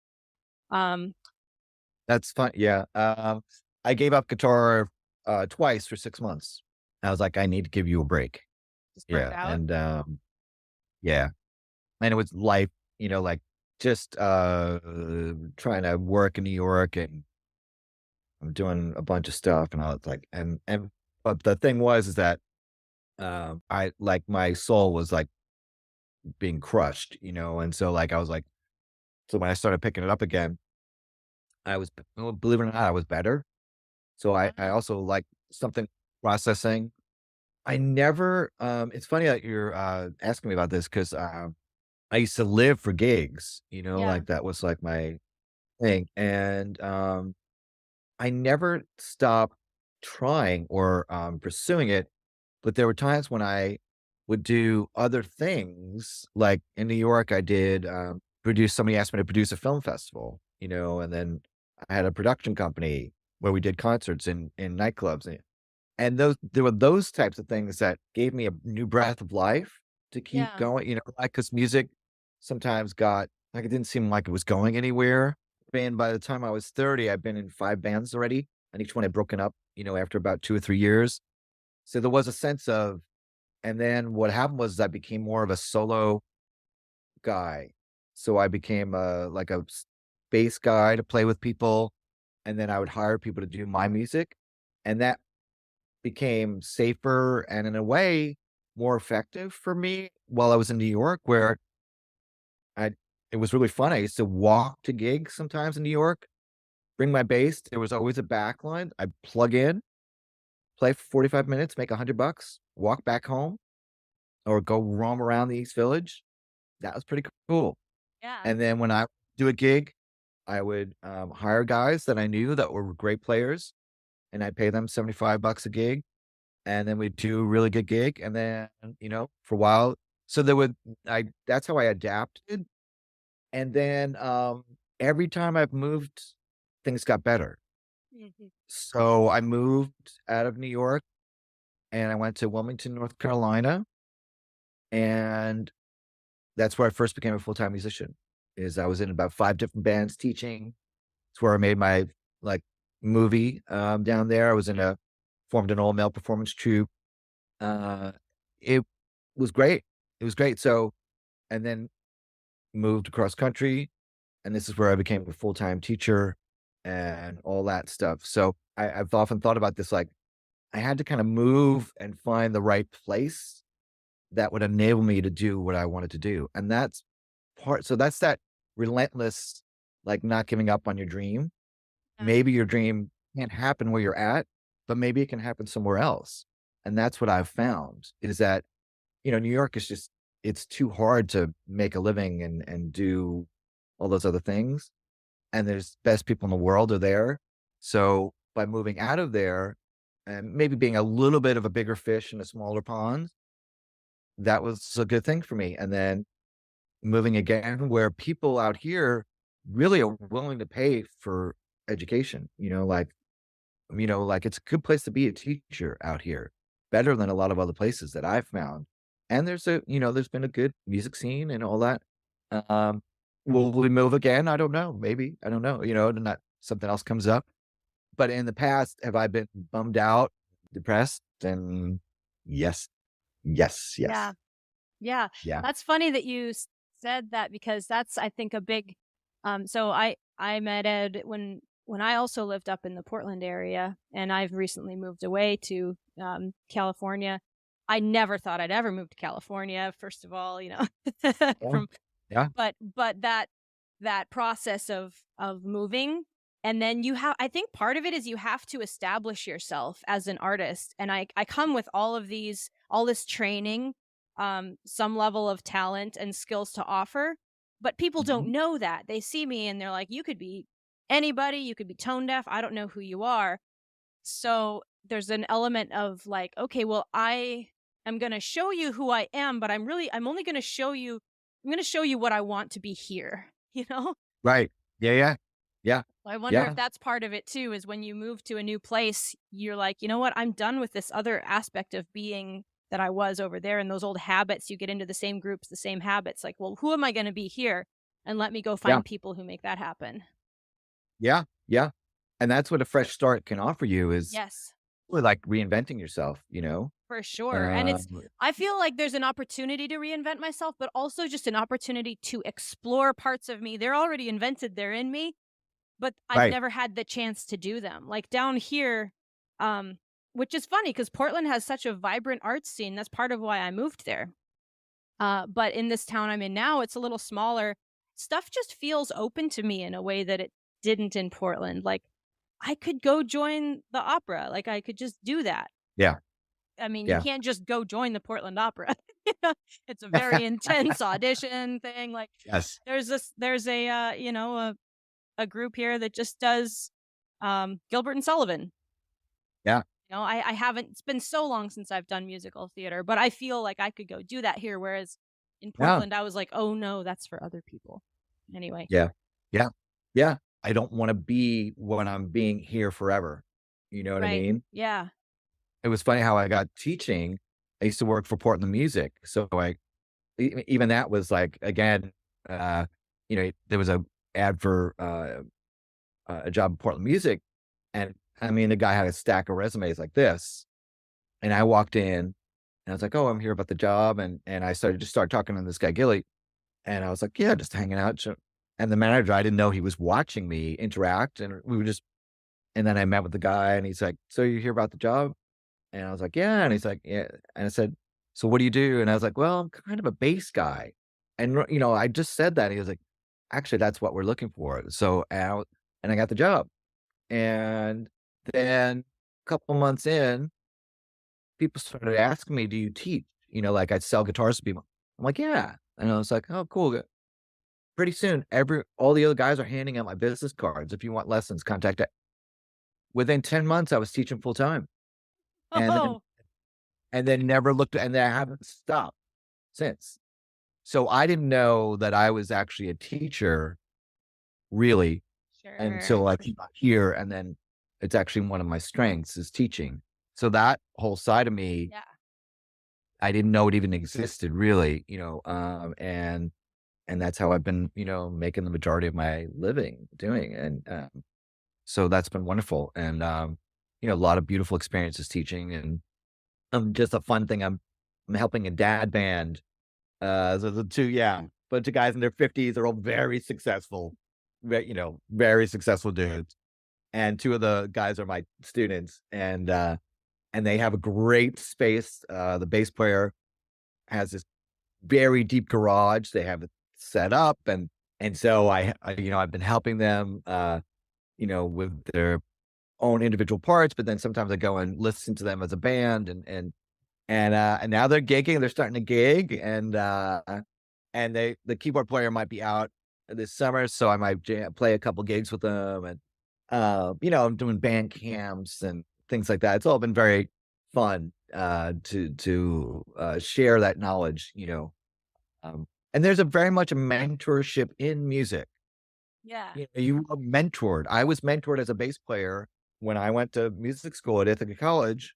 Um, that's fun. Yeah. I gave up guitar twice for 6 months. I was like, I need to give you a break. just burnt Yeah, out. and yeah. And it was life, like just, trying to work in New York, and I'm doing a bunch of stuff, and I was like but the thing was is that, I like, my soul was, like, being crushed, and so, like, I was like so when I started picking it up again, well, believe it or not, I was better. So I Wow. also like something processing. I never, it's funny that you're, asking me about this 'cause, I used to live for gigs, Yeah. like, that was, like, my thing, and, I never stopped trying or, pursuing it, but there were times when I would do other things, like, in New York, I did, somebody asked me to produce a film festival, and then I had a production company where we did concerts in nightclubs, and there were those types of things that gave me a new breath of life to keep Yeah. going, like, 'cause music sometimes got like, it didn't seem like it was going anywhere, and by the time I was 30, I'd been in 5 bands already, and each one had broken up, after about 2 or 3 years. So there was a sense of and then what happened was I became more of a solo guy. So I became like a bass guy to play with people, and then I would hire people to do my music, and that became safer and in a way more effective for me while I was in New York, where I it was really fun. I used to walk to gigs sometimes in New York, bring my bass. There was always a back line. I'd plug in, play for 45 minutes, make $100, walk back home, or go roam around the East Village. That was pretty cool. Yeah. And then when I do a gig, I would, hire guys that I knew that were great players, and I'd pay them $75 a gig, and then we'd do a really good gig, and then, for a while so there would I that's how I adapted, and then, every time I've moved, things got better. Mhm. So I moved out of New York, and I went to Wilmington, North Carolina, and that's where I first became a full-time musician, is I was in about 5 different bands teaching. It's where I made my, like, movie, down there. I was formed an all-male performance troupe. Uh, it was great. It was great. So, and then moved across country, and this is where I became a full-time teacher and all that stuff. So I've often thought about this, like, I had to kind of move and find the right place that would enable me to do what I wanted to do. And that's that relentless, like, not giving up on your dream. Yeah. Maybe your dream can't happen where you're at, but maybe it can happen somewhere else. And that's what I've found is that, New York is just, it's too hard to make a living and do all those other things. And there's best people in the world are there. So by moving out of there and maybe being a little bit of a bigger fish in a smaller pond, that was a good thing for me. And then moving again where people out here really are willing to pay for education, like it's a good place to be a teacher out here, better than a lot of other places that I've found. And there's been a good music scene and all that. Um, will we move again? I don't know. Maybe. I don't know. Not something else comes up. But in the past, have I been bummed out, depressed? And yes, yes, Yeah. yes. Yeah. Yeah. That's funny that you said that because that's, I think, a big, so I met Ed when I also lived up in the Portland area, and I've recently moved away to, California. I never thought I'd ever move to California, first of all, Yeah. from Yeah. but that process of moving, and then I think part of it is you have to establish yourself as an artist, and I come with all this training, some level of talent and skills to offer, but people don't Mhm. know that. They see me and they're like, "You could be anybody, you could be tone deaf, I don't know who you are." So there's an element of like, okay, well, I am going to show you who I am, but I'm only going to show you what I want to be here, you know? Right. Yeah. Yeah. Yeah. I wonder if Yeah. that's part of it too, is when you move to a new place, you're like, you know what? I'm done with this other aspect of being that I was over there, and those old habits. You get into the same groups, the same habits. Like, well, who am I going to be here? And let me go Yeah. find people who make that happen. Yeah. Yeah. And that's what a fresh start can offer you is Yes. really like reinventing yourself. For sure. And Um, I feel like there's an opportunity to reinvent myself, but also just an opportunity to explore parts of me. They're already invented, they're in me, but I've right. never had the chance to do them. Like down here, um, which is funny because Portland has such a vibrant arts scene. That's part of why I moved there. But in this town I'm in now, it's a little smaller. Stuff just feels open to me in a way that it didn't in Portland. Like I could go join the opera. Like I could just do that. Yeah. I mean, you Yeah. can't just go join the Portland Opera. It's a very intense audition thing. Like Yes. there's a group here that just does Gilbert and Sullivan. Yeah. I haven't, it's been so long since I've done musical theater, but I feel like I could go do that here, whereas in Yeah. Portland I was like, "Oh no, that's for other people." Anyway, Yeah. Yeah. Yeah. I don't want to be when I'm being here forever. You know what I right. mean? Yeah. It was funny how I got teaching. I used to work for Portland Music. So even that was like, again, there was a ad for a job in Portland Music. And I mean, the guy had a stack of resumes like this. And I walked in and I was like, "Oh, I'm here about the job." And I started talking to this guy, Gilly. And I was like, "Yeah, just hanging out." And the manager, I didn't know he was watching me interact. And we were just, and then I met with the guy and he's like, "So you hear about the job?" And I was like, "Yeah." And he's like, "Yeah." And I said, "So what do you do?" And I was like, "Well, I'm kind of a bass guy." And, I just said that. He was like, "Actually, that's what we're looking for." So out, and I got the job. And then a couple months in, people started asking me, "Do you teach?" Like I'd sell guitars to people. I'm like, "Yeah." And I was like, "Oh, cool." Pretty soon, all the other guys are handing out my business cards. If you want lessons, contact it. Within 10 months, I was teaching full time. And then Oh, never looked, and then I haven't stopped since. So I didn't know that I was actually a teacher really sure. until I came out here, and then it's actually one of my strengths is teaching. So that whole side of me, Yeah. I didn't know it even existed really, and that's how I've been, making the majority of my living doing. And so that's been wonderful. And a lot of beautiful experiences teaching and just a fun thing. I'm helping a dad band. So the two, yeah, bunch of guys in their 50s are all very successful, very successful dudes. And two of the guys are my students, and they have a great space. The bass player has this very deep garage. They have it set up, and so I've been helping them, with their own individual parts, but then sometimes I go and listen to them as a band, and now they're gigging. They're starting to gig, and the keyboard player might be out this summer, so I might play a couple gigs with them, and I'm doing band camps and things like that. It's all been very fun to share that knowledge, and there's a very much a mentorship in music. Yeah. You are mentored. I was mentored as a bass player when I went to music school at Ithaca College.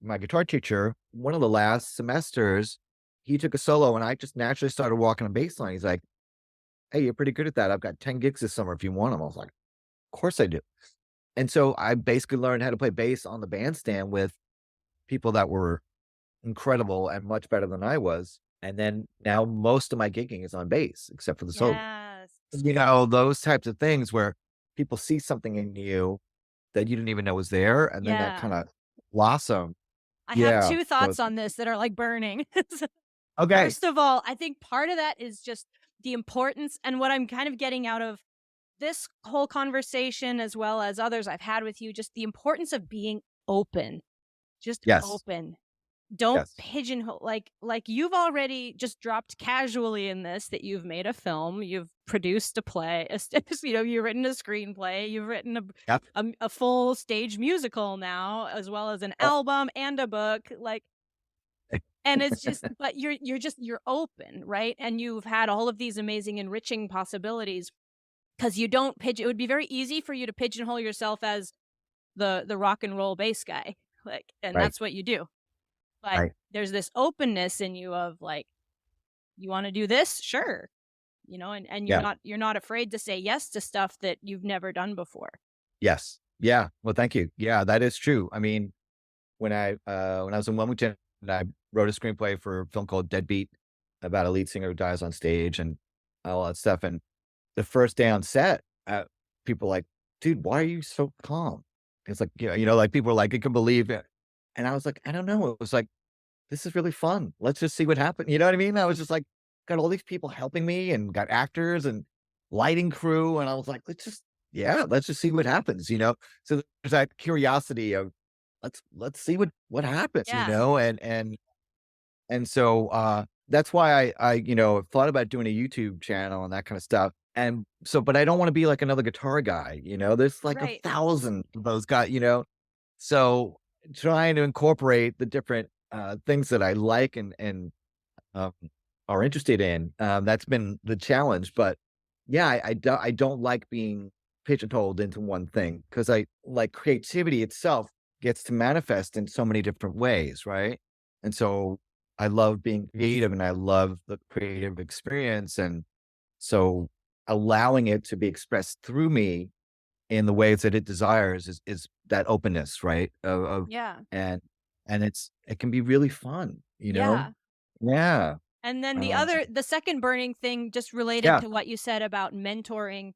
My guitar teacher, one of the last semesters, he took a solo and I just naturally started walking a bass line. He's like, "Hey, you're pretty good at that. I've got 10 gigs this summer if you want them." I was like, "Of course I do." And so I basically learned how to play bass on the bandstand with people that were incredible and much better than I was. And then now most of my gigging is on bass, except for the solo. Yes. Those types of things where people see something in you that you didn't even know was there, and then that Yeah. kinda blossom. I have Yeah. two So thoughts on this that are like burning. okay. First of all, I think part of that is just the importance and what I'm kind of getting out of this whole conversation, as well as others I've had with you, just the importance of being open. Just Yes. open. Don't Yes. pigeonhole like you've already just dropped casually in this that you've made a film, you've produced a play, you've written a screenplay, you've written Yep. a full stage musical now, as well as an Yep. album and a book, like, and it's just, but you're open, right? And you've had all of these amazing enriching possibilities because you don't pigeon. It would be very easy for you to pigeonhole yourself as the rock and roll bass guy, like, and Right. that's what you do. But Right. there's this openness in you of like, you want to do this, sure, and Yeah. you're not afraid to say yes to stuff that you've never done before. Yes. Yeah. Well, thank you. Yeah, that is true. I mean, when I was in Wilmington, I wrote a screenplay for a film called Deadbeat about a lead singer who dies on stage and all that stuff, and the first day on set, people were like, "Dude, why are you so calm?" It's like, like, people were like, "I can believe it." And I was like, "I don't know." It was like, "This is really fun. Let's just see what happens." You know what I mean? I was just like, got all these people helping me and got actors and lighting crew, and I was like, let's just see what happens," you know? So there's that curiosity of, let's see what happens, Yeah. and so, that's why I thought about doing a YouTube channel and that kinda stuff, and so but I don't wanna be like another guitar guy, there's like Right. 1,000 of those guys. So, trying to incorporate the different, things that I like and, um, are interested in, that's been the challenge, but, yeah, I don't like being pigeonholed into one thing because I like creativity itself gets to manifest in so many different ways, right? And so, I love being creative, and I love the creative experience, and so allowing it to be expressed through me in the ways that it desires is that openness, right? Of Yeah. and it can be really fun, you know? Yeah. Yeah. And then Um, the second burning thing, just related yeah. to what you said about mentoring,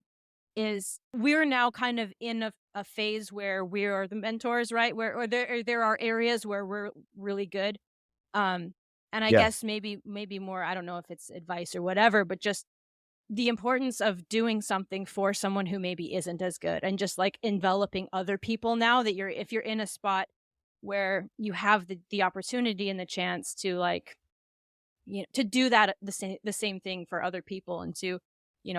is we're now kind of in a phase where we are the mentors, right? Where or there are areas where we're really good. Um, and I Yes. guess maybe more, I don't know if it's advice or whatever, but just the importance of doing something for someone who maybe isn't as good, and just like enveloping other people now that if you're in a spot where you have the opportunity and the chance to, like, to do that, the same thing for other people, and to,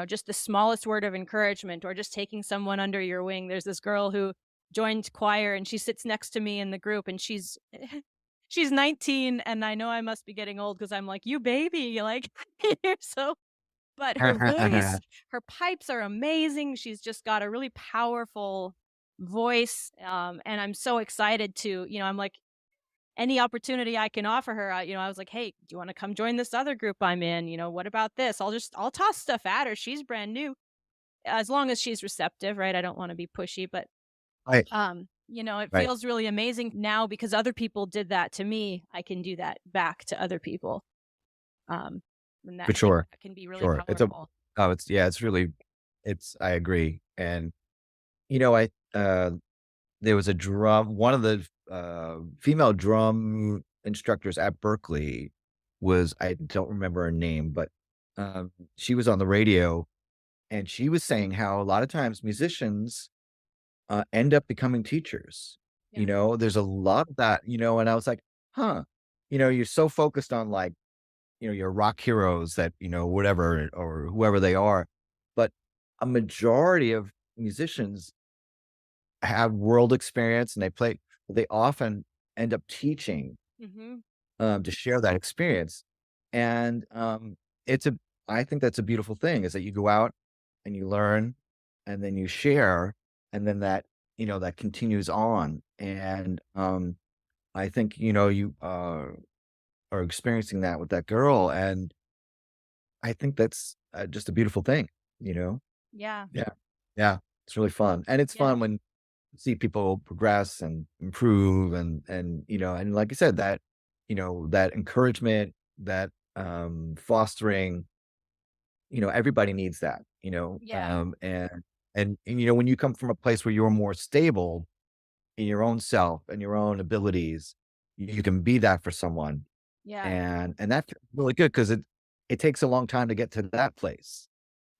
just the smallest word of encouragement, or just taking someone under your wing. There's this girl who joined choir, and she sits next to me in the group, and she's 19, and I know I must be getting old because I'm like, you baby, like, you're so, but her voice, her pipes are amazing. She's just got a really powerful voice, and I'm so excited to, I'm like, any opportunity I can offer her, I was like, "Hey, do you wanna come join this other group I'm in? What about this?" I'll toss stuff at her. She's brand new, as long as she's receptive, right? I don't wanna be pushy, but, Right. um, It Right. feels really amazing now because other people did that to me. I can do that back to other people. Um, and that For I think sure. that can be really Sure. powerful. It's really, I agree. And, I, there was one of the, female drum instructors at Berkeley I don't remember her name, but, she was on the radio and she was saying how a lot of times musicians, end up becoming teachers. Yeah. There's a lot of that, and I was like, huh, you're so focused on like, your rock heroes that, whatever, or whoever they are. But a majority of musicians have world experience and they often end up teaching, Mhm. to share that experience. And, it's a, I think that's a beautiful thing is that you go out and you learn and then you share and then that continues on. And, I think, you, are experiencing that with that girl. And I think that's, just a beautiful thing, you know? Yeah. Yeah. Yeah. It's really fun. And it's Yeah. fun when you see people progress and improve and like I said, that encouragement, that, fostering, everybody needs that, Yeah. and when you come from a place where you're more stable in your own self and your own abilities, you can be that for someone. Yeah. And that feels really good because it takes a long time to get to that place,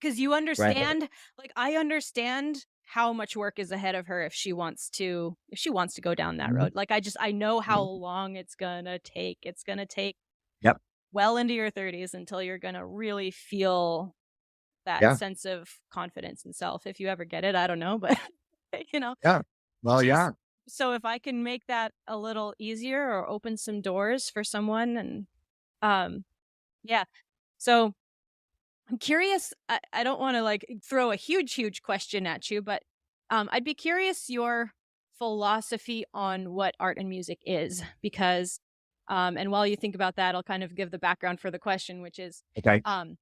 'Cause you right? understand like, I understand how much work is ahead of her if she wants to go down that Mhm, road. Like, I know how mhm. long it's gonna take. It's gonna take Yep. well into your 30s until you're gonna really feel that Yeah. sense of confidence in self. If you ever get it, I don't know, but, you know, Yeah. Well, she's yeah. so if I can make that a little easier or open some doors for someone and, um, yeah. So I'm curious. I don't want to like throw a huge question at you, but I'd be curious your philosophy on what art and music is, because, and while you think about that, I'll kind of give the background for the question, which is, Okay. um,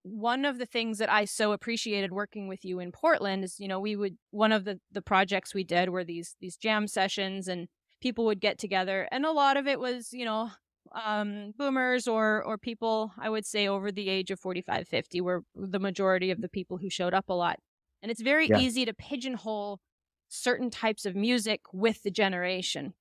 one of the things that I so appreciated working with you in Portland is, we would one of the projects we did were these jam sessions and people would get together and a lot of it was, boomers or people I would say over the age of 45, 50 were the majority of the people who showed up a lot. And it's very Yeah. easy to pigeonhole certain types of music with the generation.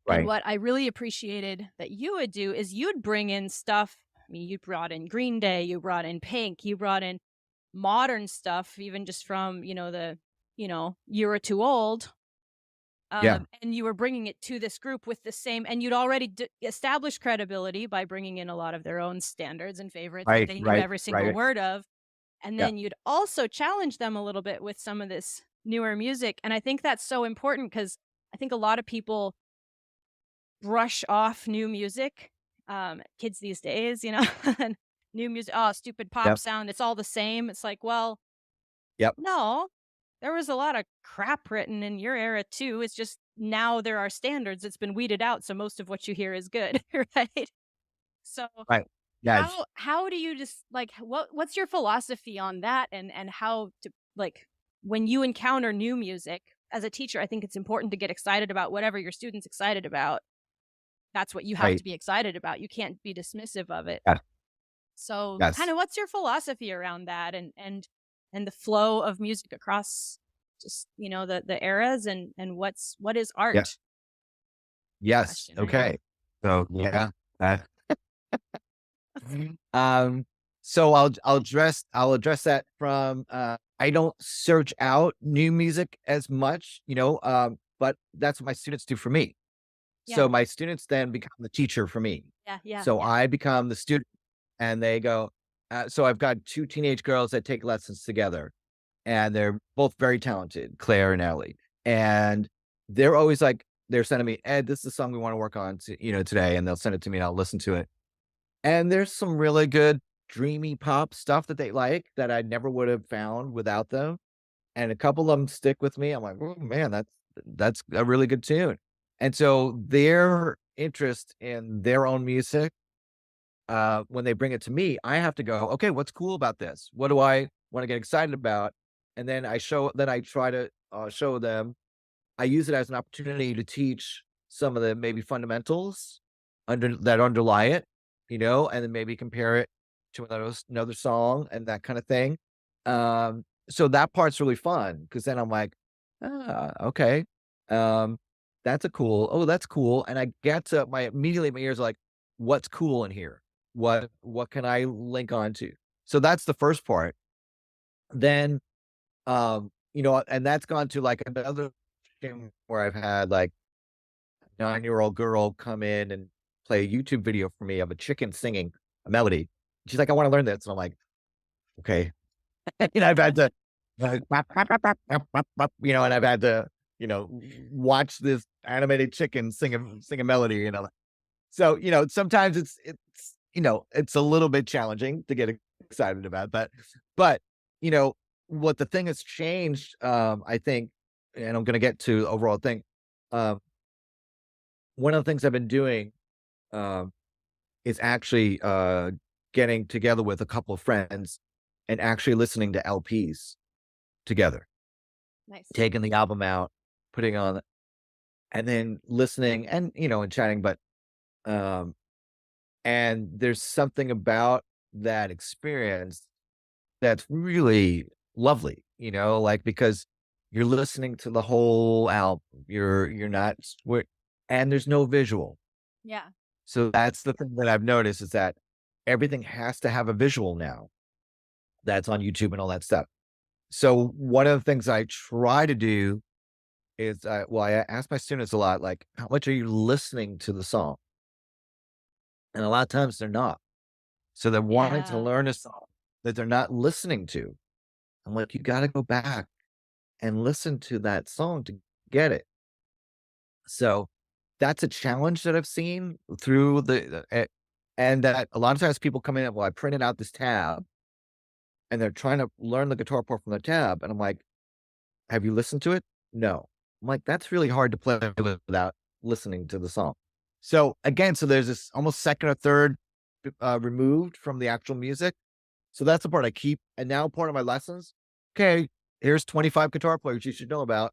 And Right. what I really appreciated that you would do is you'd bring in stuff. I mean, you brought in Green Day, you brought in Pink, you brought in modern stuff, even just from, You're Too Old. Yeah. And you were bringing it to this group with the same, and you'd already established credibility by bringing in a lot of their own standards and favorites that Right, they knew right, every single right. word of. And Yeah. then you'd also challenge them a little bit with some of this newer music. And I think that's so important because I think a lot of people brush off new music, kids these days, and new music, "Oh, stupid pop Yep. sound, it's all the same." It's like, well, Yep. no, there was a lot of crap written in your era too, it's just now there are standards, it's been weeded out, so most of what you hear is good, right? So, Right. Yeah. how do you just like, what's your philosophy on that and how to like, when you encounter new music, as a teacher, I think it's important to get excited about whatever your student's excited about. That's what you have to Right. be excited about. You can't be dismissive of it. Yeah. So, kind Yes. of what's your philosophy around that and the flow of music across just, the eras and what is Yeah. art? Yes. Question, I know. Okay. So, yeah. Uh, um, so I'll address that from, I don't search out new music as much, but that's what my students do for me. Yeah. So my students then become the teacher for me. Yeah, yeah, So yeah. I become the student and they go, so I've got 2 teenage girls that take lessons together and they're both very talented, Claire and Ellie. And they're always like, they're sending me, Ed, this is the song we want to work on today. And they'll send it to me and I'll listen to it. And there's some really good dreamy pop stuff that they like that I never would have found without them. And a couple of them stick with me. I'm like, oh man, that's a really good tune. And so their interest in their own music, when they bring it to me, I have to go, okay, what's cool about this? What do I want to get excited about? And then I try to show them I use it as an opportunity to teach some of the maybe fundamentals that underlie it, and then maybe compare it to another song and that kind of thing. So that part's really fun because then I'm like, okay, um, that's cool, and I get to immediately my ears are like, what's cool in here? What can I link onto? So that's the first part. Then, and that's gone to like another thing where I've had like 9-year-old girl come in and play a YouTube video for me of a chicken singing a melody. She's like, "I wanna learn this." And I'm like, "Okay." I've had to, like, and I've had to, watch this animated chicken sing a melody, So, sometimes it's a little bit challenging to get excited about that. But, you know, what the thing has changed, I think, and I'm gonna get to the overall thing, um, one of the things I've been doing, um, is actually, getting together with a couple of friends and actually listening to LPs together, Nice. taking the album out, putting on and then listening and, and chatting, but, um and there's something about that experience that's really lovely, like, because you're listening to the whole album. You're not and there's no visual. Yeah. So that's the thing that I've noticed is that everything has to have a visual now that's on YouTube and all that stuff. So one of the things I try to do is, I ask my students a lot, like, how much are you listening to the song? And a lot of times they're not. So they're wanting to Yeah. learn a song that they're not listening to. I'm like, you got to go back and listen to that song to get it. So that's a challenge that I've seen through and that a lot of times people come in, well, I printed out this tab and they're trying to learn the guitar part from the tab. And I'm like, have you listened to it? No. I'm like, that's really hard to play without listening to the song. So again, so there's this almost second or third removed from the actual music. So that's the part I keep. And now part of my lessons, okay, here's 25 guitar players you should know about.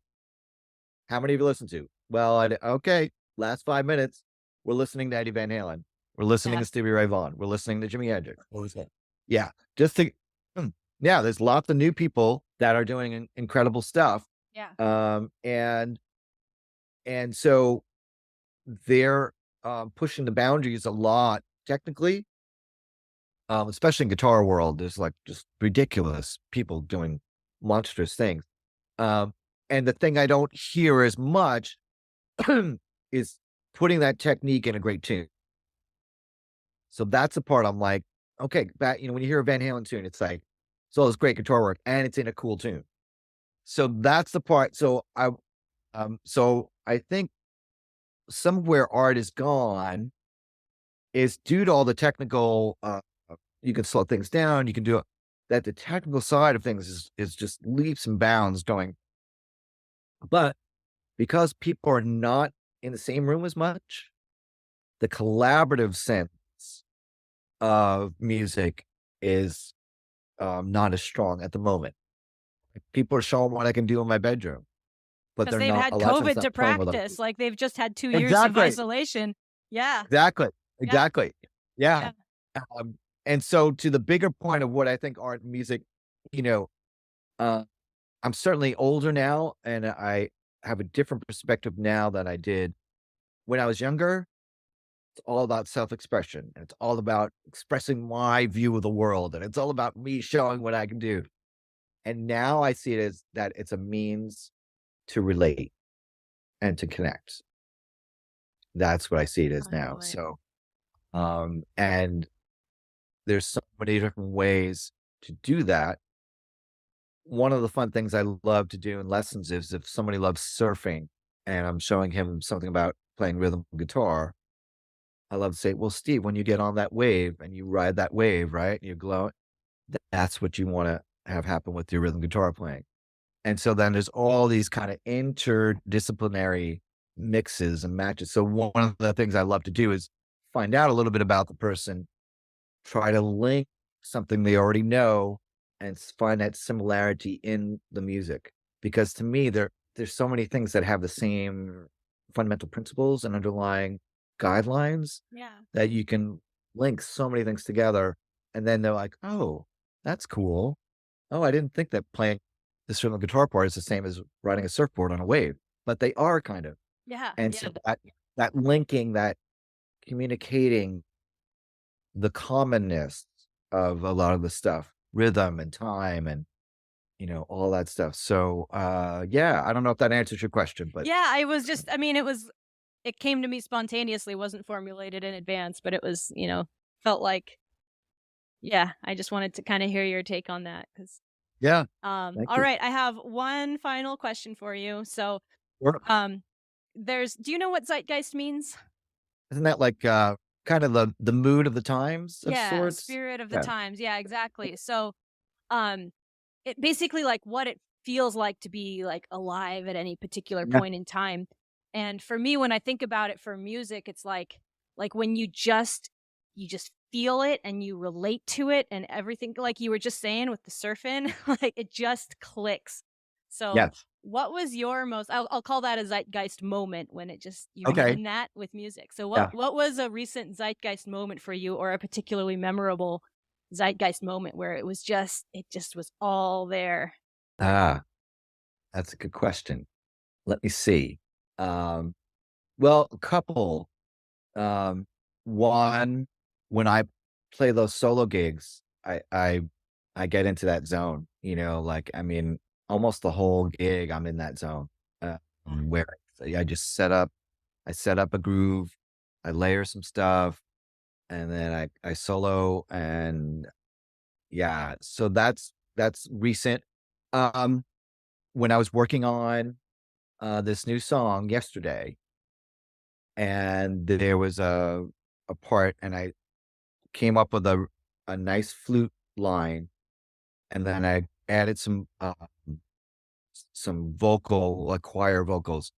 How many have you listened to? Well, okay, last 5 minutes, we're listening to Eddie Van Halen. We're listening Yeah. to Stevie Ray Vaughan. We're listening to Jimi Hendrix. What was that? Yeah, just to, yeah, there's lots of new people that are doing incredible stuff. Yeah. And so they're pushing the boundaries a lot technically, especially in guitar world. There's like just ridiculous people doing monstrous things. Um, and the thing I don't hear as much is putting that technique in a great tune. So that's the part I'm like, okay, when you hear a Van Halen tune, it's like, it's all this great guitar work and it's in a cool tune. So that's the part. So I think some of where art is gone is due to all the technical, you can slow things down, you can do it, that the technical side of things is just leaps and bounds going. But because people are not in the same room as much, the collaborative sense of music is not as strong at the moment. People are showing what I can do in my bedroom, but Because they're they've not had a lot of times COVID not to playing with other practice. people. Like they've just had 2 years of Exactly. isolation. Yeah. Exactly. Yeah. Exactly. Yeah. Yeah. And so to the bigger point of what I think art and music, you know, uh, I'm certainly older now and I have a different perspective now than I did when I was younger. It's all about self-expression and it's all about expressing my view of the world and it's all about me showing what I can do. And now I see it as that it's a means to relate and to connect. That's what I see it as now. Totally. So, and there's so many different ways to do that. One of the fun things I love to do in lessons is if somebody loves surfing and I'm showing him something about playing rhythm guitar, I love to say, well, Steve, when you get on that wave and you ride that wave, right? You glow, that's what you want to have happen with your rhythm guitar playing. And so then there's all these kind of interdisciplinary mixes and matches. So one of the things I love to do is find out a little bit about the person, try to link something they already know and find that similarity in the music. Because to me, there's so many things that have the same fundamental principles and underlying guidelines Yeah. that you can link so many things together. And then they're like, oh, that's cool. Oh, I didn't think that playing this rhythm guitar part is the same as riding a surfboard on a wave, but they are kind of. Yeah. And Yeah. so that linking, that communicating the commonness of a lot of the stuff, rhythm and time and all that stuff. So yeah, I don't know if that answers your question, but Yeah, I was just I mean, it came to me spontaneously, wasn't formulated in advance, but it was, felt like yeah, I just wanted to kinda hear your take on that 'cause, yeah, thank you. alright, I have one final question for you. So, Sure. um, do you know what zeitgeist means? Isn't that like kind of the mood of the times of Yeah, sorts? spirit of the Yeah. times. Yeah, exactly. So, um, it basically like what it feels like to be like alive at any particular Yeah. point in time. And for me, when I think about it for music, it's like when you just feel it and you relate to it and everything like you were just saying with the surfing, like it just clicks. So Yes. what was your I'll call that a zeitgeist moment when you're Okay. in that with music. So Yeah. what was a recent zeitgeist moment for you or a particularly memorable zeitgeist moment where it just was all there? Ah, that's a good question. Let me see. Um, well, a couple. Um, one, when I play those solo gigs, I get into that zone, like, I mean, almost the whole gig, I'm in that zone, where I just I set up a groove, I layer some stuff, and then I solo and yeah, so that's recent. Um, when I was working on, this new song yesterday, and there was a part, and I came up with a nice flute line, and then I added some vocal, like choir vocals,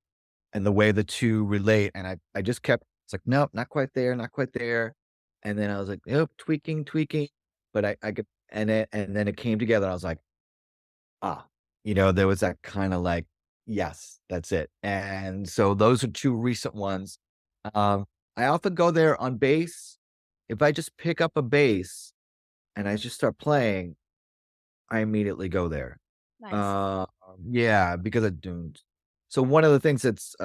and the way the 2 relate, and I just kept it's like, "Nope, not quite there, not quite there." And then I was like, "Nope, tweaking, tweaking." But I could and then it came together, I was like, "Ah." There was that kinda like, "Yes, that's it." And so those are 2 recent ones. Um, I often go there on bass. If I just pick up a bass and I just start playing, I immediately go there. Nice. Uh, yeah, because I don't. So one of the things that's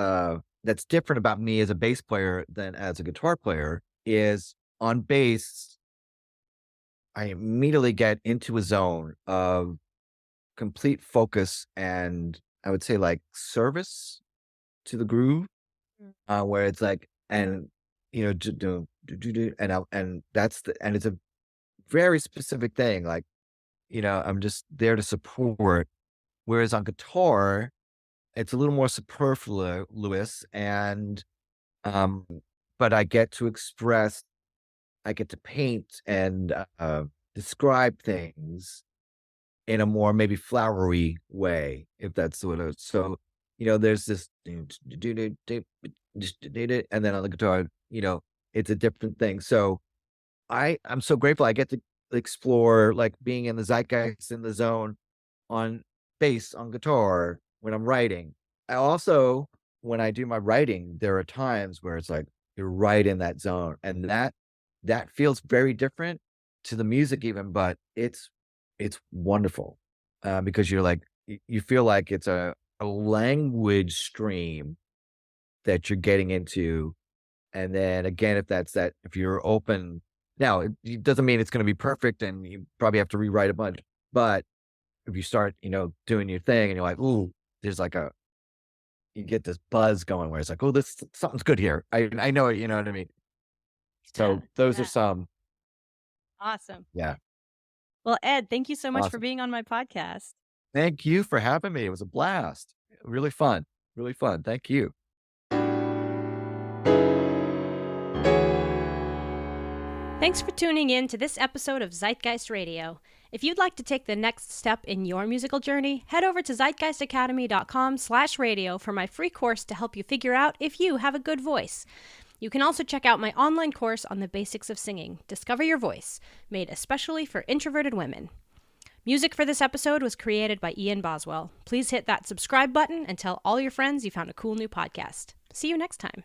different about me as a bass player than as a guitar player is on bass, I immediately get into a zone of complete focus and I would say like service to the groove, Mm. where it's like, and and that's and it's a very specific thing. Like, I'm just there to support. Whereas on guitar, it's a little more superfluous and, um, but I get to express, I get to paint and, describe things in a more maybe flowery way, if that's what it is. So, there's this and then on the guitar, it's a different thing. So I'm so grateful I get to explore like being in the zeitgeist in the zone on bass, on guitar, when I'm writing. I also, when I do my writing, there are times where it's like you're right in that zone, and that feels very different to the music even, but it's wonderful, because you're like you feel like it's a language stream that you're getting into, and then again, if you're open now, it doesn't mean it's gonna be perfect, and you probably have to rewrite a bunch, but if you start, doing your thing and you're like, "Ooh," there's like you get this buzz going where it's like, "Oh, this something's good here." I know it, you know what I mean? Yeah. So those are Yeah. some Awesome. yeah, Well, Ed, thank you so much for awesome. being on my podcast. Thank you for having me. It was a blast. Really fun. Really fun. Thank you. Thanks for tuning in to this episode of Zeitgeist Radio. If you'd like to take the next step in your musical journey, head over to zeitgeistacademy.com/radio for my free course to help you figure out if you have a good voice. You can also check out my online course on the basics of singing, Discover Your Voice, made especially for introverted women. Music for this episode was created by Ian Boswell. Please hit that subscribe button and tell all your friends you found a cool new podcast. See you next time.